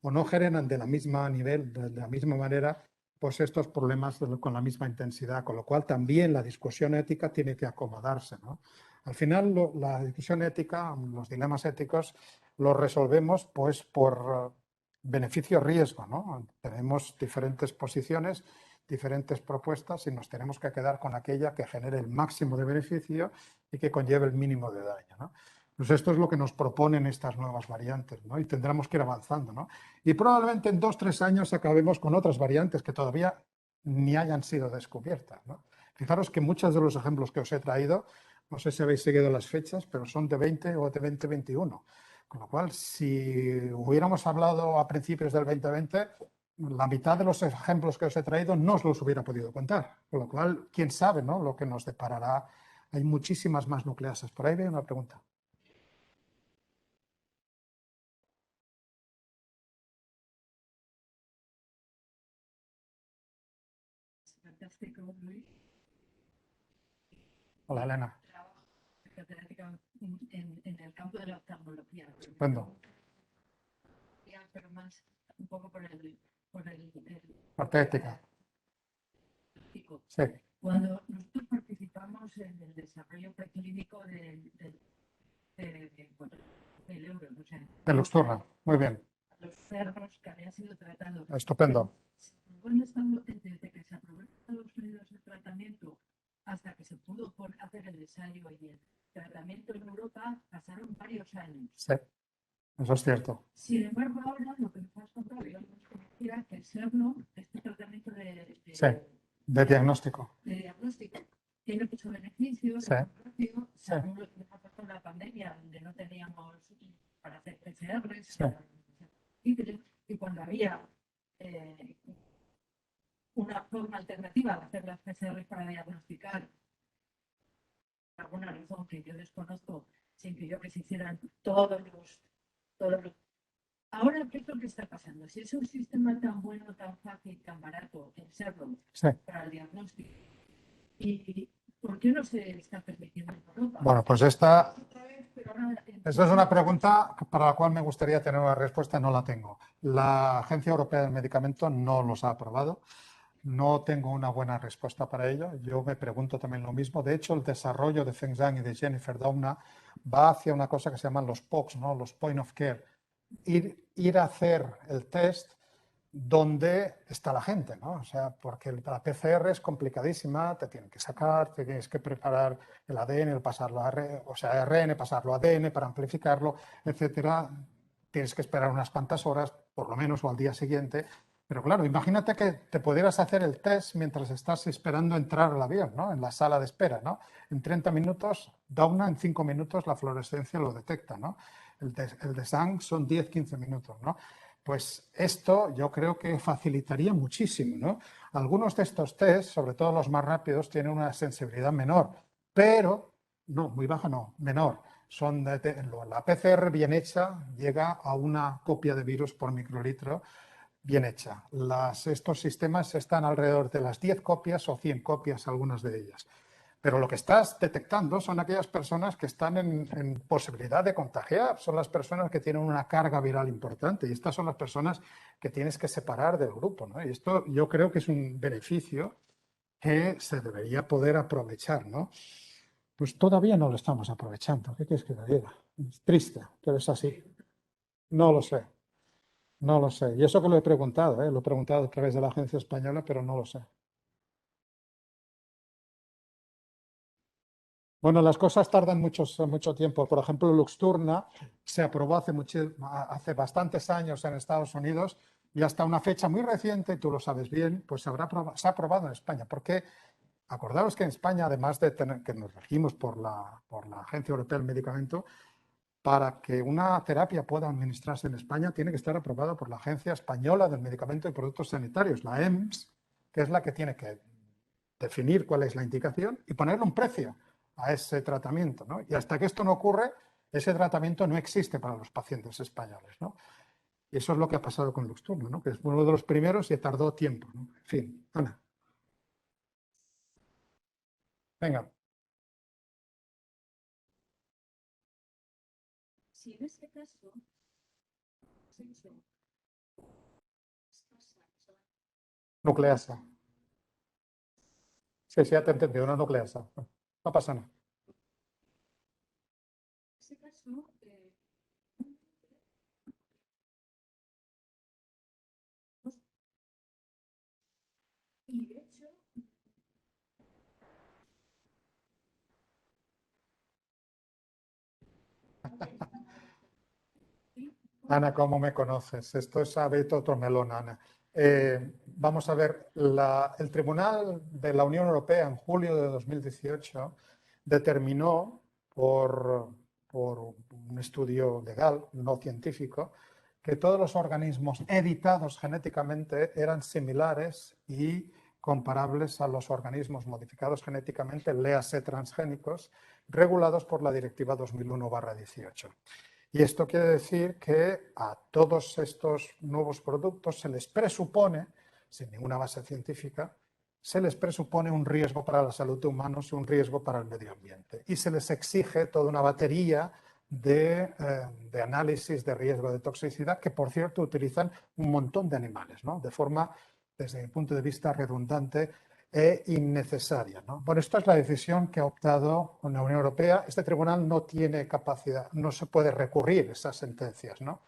o no generan de la misma nivel, de la misma manera, pues estos problemas con la misma intensidad, con lo cual también la discusión ética tiene que acomodarse, ¿no? Al final, la discusión ética, los dilemas éticos, los resolvemos pues por beneficio-riesgo, ¿no? Tenemos diferentes posiciones, diferentes propuestas y nos tenemos que quedar con aquella que genere el máximo de beneficio y que conlleve el mínimo de daño, ¿no? Pues esto es lo que nos proponen estas nuevas variantes, ¿no? Y tendremos que ir avanzando, ¿no? Y probablemente en 2 o 3 años acabemos con otras variantes que todavía ni hayan sido descubiertas, ¿no? Fijaros que muchos de los ejemplos que os he traído, no sé si habéis seguido las fechas, pero son de 20 o de 2021. Con lo cual, si hubiéramos hablado a principios del 2020, la mitad de los ejemplos que os he traído no os los hubiera podido contar. Con lo cual, quién sabe, ¿no? Lo que nos deparará. Hay muchísimas más nucleasas. Por ahí veo una pregunta. Fantástico, Luis. Hola, Elena. En el campo de la oftalmología. Estupendo. Pero más un poco por el Parte ética. Sí. Cuando nosotros participamos en el desarrollo preclínico del euro, o sea, De Luxturna. Muy bien. los cerros que habían sido tratados. Estupendo. Desde que se aprobó en Estados Unidos el tratamiento hasta que se pudo hacer el ensayo y el tratamiento en Europa, pasaron varios años. Sí, eso es cierto. Sin embargo, ahora lo que nos has contado, yo nos conocía que el CERNO, este tratamiento Sí, de diagnóstico. tiene muchos beneficios. Sí. Se pasó la pandemia donde no teníamos para hacer PCRs, Sí. y cuando había una forma alternativa de hacer las PCRs para diagnosticar, por alguna razón que yo desconozco, se impidió que se hicieran todos los. Ahora, ¿qué es lo que está pasando? Si es un sistema tan bueno, tan fácil, tan barato, el serlo, Sí. para el diagnóstico, ¿y por qué no se está permitiendo en Europa? Bueno, pues esta es una pregunta para la cual me gustaría tener una respuesta, no la tengo. La Agencia Europea del Medicamento no los ha aprobado. No tengo una buena respuesta para ello. Yo me pregunto también lo mismo. De hecho, el desarrollo de Feng Zhang y de Jennifer Doudna va hacia una cosa que se llaman los POCs, ¿no? Los Point of Care. Ir a hacer el test donde está la gente, ¿no? O sea, porque la PCR es complicadísima, te tienen que sacar, te tienes que preparar el ADN, pasarlo a ARN, pasarlo a ADN para amplificarlo, etcétera. Tienes que esperar unas cuantas horas, por lo menos, o al día siguiente. Pero claro, imagínate que te pudieras hacer el test mientras estás esperando entrar al avión, ¿no? En la sala de espera, ¿no? En 30 minutos, Doudna, en 5 minutos la fluorescencia lo detecta, ¿no? El de Zhang son 10-15 minutos, ¿no? Pues esto yo creo que facilitaría muchísimo, ¿no? Algunos de estos test, sobre todo los más rápidos, tienen una sensibilidad menor, pero, no, muy baja no, menor. La PCR bien hecha llega a una copia de virus por microlitro, bien hecha. Estos sistemas están alrededor de las 10 copias o 100 copias, algunas de ellas. Pero lo que estás detectando son aquellas personas que están en posibilidad de contagiar, son las personas que tienen una carga viral importante y estas son las personas que tienes que separar del grupo, ¿no? Y esto yo creo que es un beneficio que se debería poder aprovechar, ¿no? Pues todavía no lo estamos aprovechando. ¿Qué quieres que te diga? Es triste, pero es así. No lo sé. No lo sé. Y eso que lo he preguntado, ¿eh? Lo he preguntado a través de la agencia española, pero no lo sé. Bueno, las cosas tardan mucho tiempo. Por ejemplo, Luxturna se aprobó hace bastantes años en Estados Unidos y hasta una fecha muy reciente, tú lo sabes bien, pues se ha aprobado en España. Porque acordaros que en España, además de tener que nos regimos por la Agencia Europea del Medicamento, para que una terapia pueda administrarse en España tiene que estar aprobada por la Agencia Española del Medicamento y Productos Sanitarios, la EMS, que es la que tiene que definir cuál es la indicación y ponerle un precio a ese tratamiento, ¿no? Y hasta que esto no ocurre, ese tratamiento no existe para los pacientes españoles, ¿no? Y eso es lo que ha pasado con Luxturna, ¿no? Que es uno de los primeros y tardó tiempo, ¿no? En fin, Ana. Venga. Si en este caso has hecho Nucleasa. Sí, ya te he entendido, una nucleasa. No pasa nada. en ese caso, y de hecho, Ana, ¿cómo me conoces? Esto es abeto otro melón, Ana. Vamos a ver, el Tribunal de la Unión Europea en julio de 2018 determinó por un estudio legal, no científico, que todos los organismos editados genéticamente eran similares y comparables a los organismos modificados genéticamente, léase transgénicos, regulados por la Directiva 2001/18. Y esto quiere decir que a todos estos nuevos productos se les presupone, sin ninguna base científica, se les presupone un riesgo para la salud de humanos y un riesgo para el medio ambiente. Y se les exige toda una batería de análisis de riesgo de toxicidad que, por cierto, utilizan un montón de animales, ¿no? De forma, desde mi punto de vista, redundante e innecesaria, ¿no? Bueno, esta es la decisión que ha optado la Unión Europea. Este tribunal no tiene capacidad, no se puede recurrir esas sentencias, ¿no?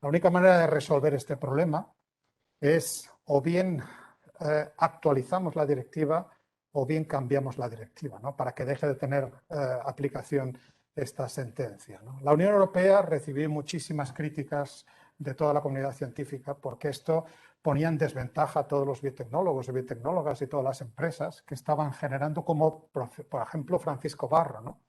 La única manera de resolver este problema es o bien actualizamos la directiva o bien cambiamos la directiva, ¿no? Para que deje de tener aplicación esta sentencia, ¿no? La Unión Europea recibió muchísimas críticas de toda la comunidad científica porque esto ponía en desventaja a todos los biotecnólogos y biotecnólogas y todas las empresas que estaban generando, como por ejemplo Francisco Barro, ¿no?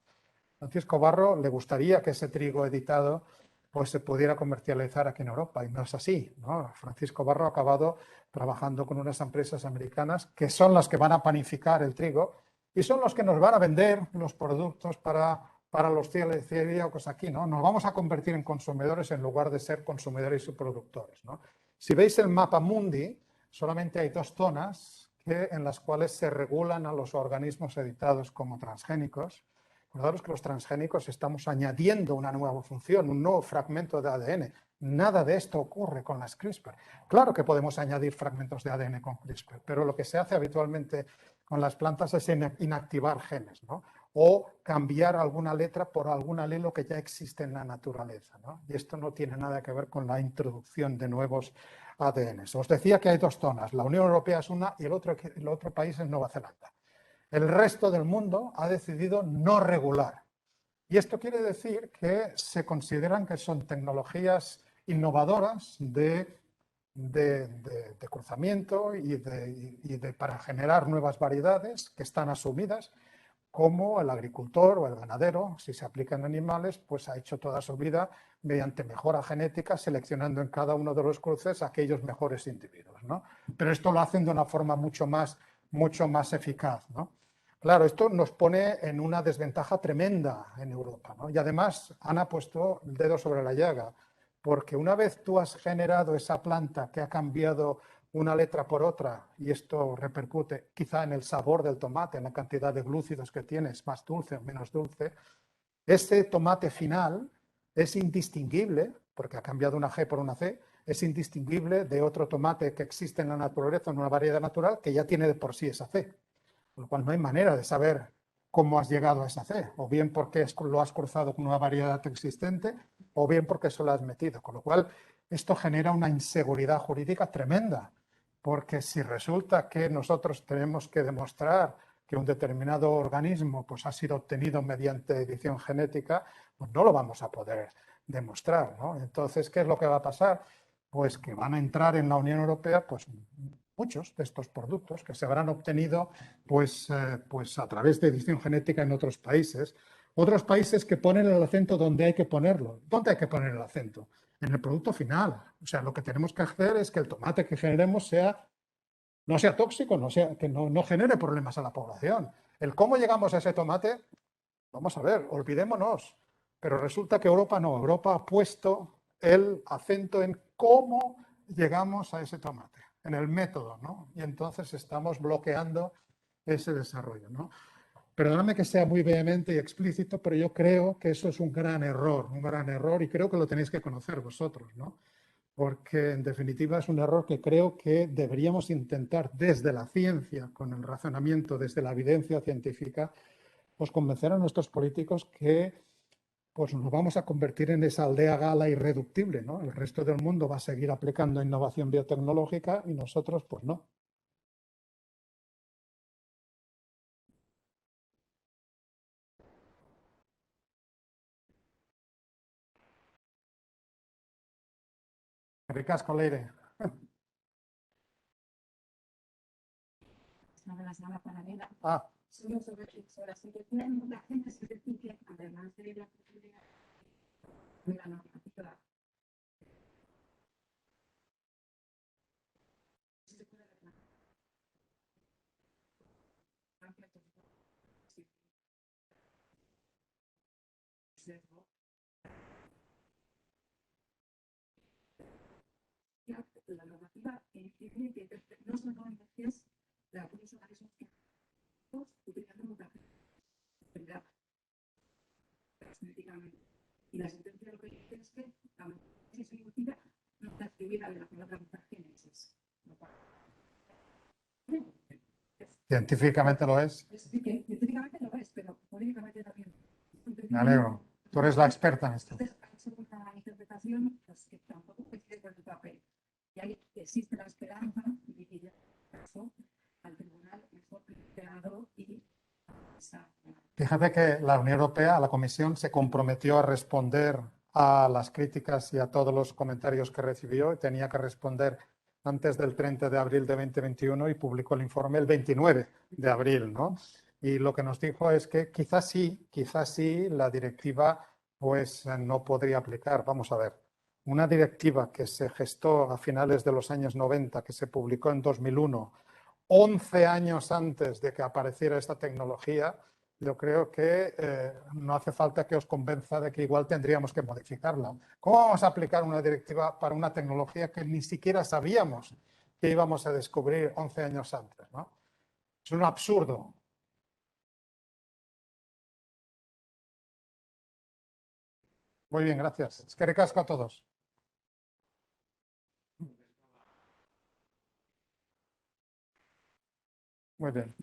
Francisco Barro le gustaría que ese trigo editado pues se pudiera comercializar aquí en Europa y no es así, ¿no? Francisco Barro ha acabado trabajando con unas empresas americanas que son las que van a panificar el trigo y son los que nos van a vender los productos para los celíacos aquí, ¿no? Nos vamos a convertir en consumidores en lugar de ser consumidores y productores, ¿no? Si veis el mapa mundi, solamente hay 2 zonas en las cuales se regulan a los organismos editados como transgénicos. Acordaros que los transgénicos estamos añadiendo una nueva función, un nuevo fragmento de ADN. Nada de esto ocurre con las CRISPR. Claro que podemos añadir fragmentos de ADN con CRISPR, pero lo que se hace habitualmente con las plantas es inactivar genes, ¿no? O cambiar alguna letra por algún alelo que ya existe en la naturaleza, ¿no? Y esto no tiene nada que ver con la introducción de nuevos ADNs. Os decía que hay 2 zonas, la Unión Europea es una y el otro país es Nueva Zelanda. El resto del mundo ha decidido no regular. Y esto quiere decir que se consideran que son tecnologías innovadoras de cruzamiento y para generar nuevas variedades que están asumidas, como el agricultor o el ganadero, si se aplican animales, pues ha hecho toda su vida mediante mejora genética, seleccionando en cada uno de los cruces aquellos mejores individuos, ¿no? Pero esto lo hacen de una forma mucho más eficaz, ¿no? Claro, esto nos pone en una desventaja tremenda en Europa, ¿no? Y además, Ana ha puesto el dedo sobre la llaga. porque una vez tú has generado esa planta que ha cambiado una letra por otra y esto repercute quizá en el sabor del tomate, en la cantidad de glúcidos que tienes, más dulce o menos dulce, ese tomate final es indistinguible, porque ha cambiado una G por una C, es indistinguible de otro tomate que existe en la naturaleza, en una variedad natural, que ya tiene de por sí esa C. Con lo cual no hay manera de saber cómo has llegado a esa C, o bien porque lo has cruzado con una variedad existente, o bien porque se lo has metido. Con lo cual, esto genera una inseguridad jurídica tremenda, porque si resulta que nosotros tenemos que demostrar que un determinado organismo pues, ha sido obtenido mediante edición genética, pues no lo vamos a poder demostrar, ¿no? Entonces, ¿qué es lo que va a pasar? Pues que van a entrar en la Unión Europea pues, muchos de estos productos que se habrán obtenido pues a través de edición genética en otros países. Otros países que ponen el acento donde hay que ponerlo. ¿Dónde hay que poner el acento? En el producto final. O sea, lo que tenemos que hacer es que el tomate que generemos no sea tóxico, que no genere problemas a la población. El cómo llegamos a ese tomate, vamos a ver, olvidémonos. Pero resulta que Europa no. Europa ha puesto el acento en cómo llegamos a ese tomate, en el método, ¿no? Y entonces estamos bloqueando ese desarrollo, ¿no? Perdóname que sea muy vehemente y explícito, pero yo creo que eso es un gran error, y creo que lo tenéis que conocer vosotros, ¿no? Porque en definitiva es un error que creo que deberíamos intentar desde la ciencia, con el razonamiento, desde la evidencia científica, pues convencer a nuestros políticos que pues nos vamos a convertir en esa aldea gala irreductible, ¿no? El resto del mundo va a seguir aplicando innovación biotecnológica y nosotros pues no. Ricasco, Leire. de la sala paralela. Ah, Solo sobre la situación, la gente se decide, además de la posibilidad De la normativa. se puede reclamar. La normativa incluye que no solamente es la uso de esos utilizando una actividad genéticamente. Y la sentencia lo que dice es que la mutagenesis evolutiva no está escribida de la palabra mutagénesis. científicamente lo es. Sí, que científicamente lo es, pero políticamente también. Me alegro. Tú eres la experta en esto. Entonces, ha hecho una interpretación pues, que tampoco coincide con el papel. Y ahí existe la esperanza de que ya pasó al tribunal mejor planteado y Fíjate que la Unión Europea, la Comisión, se comprometió a responder a las críticas y a todos los comentarios que recibió y tenía que responder antes del 30 de abril de 2021 y publicó el informe el 29 de abril, ¿no? Y lo que nos dijo es que quizás sí, la directiva pues no podría aplicar. Vamos a ver, una directiva que se gestó a finales de los años 90, que se publicó en 2001, 11 años antes de que apareciera esta tecnología, yo creo que no hace falta que os convenza de que igual tendríamos que modificarla. ¿Cómo vamos a aplicar una directiva para una tecnología que ni siquiera sabíamos que íbamos a descubrir 11 años antes, ¿no? Es un absurdo. Muy bien, gracias. Es que recasco a todos. Muy bien.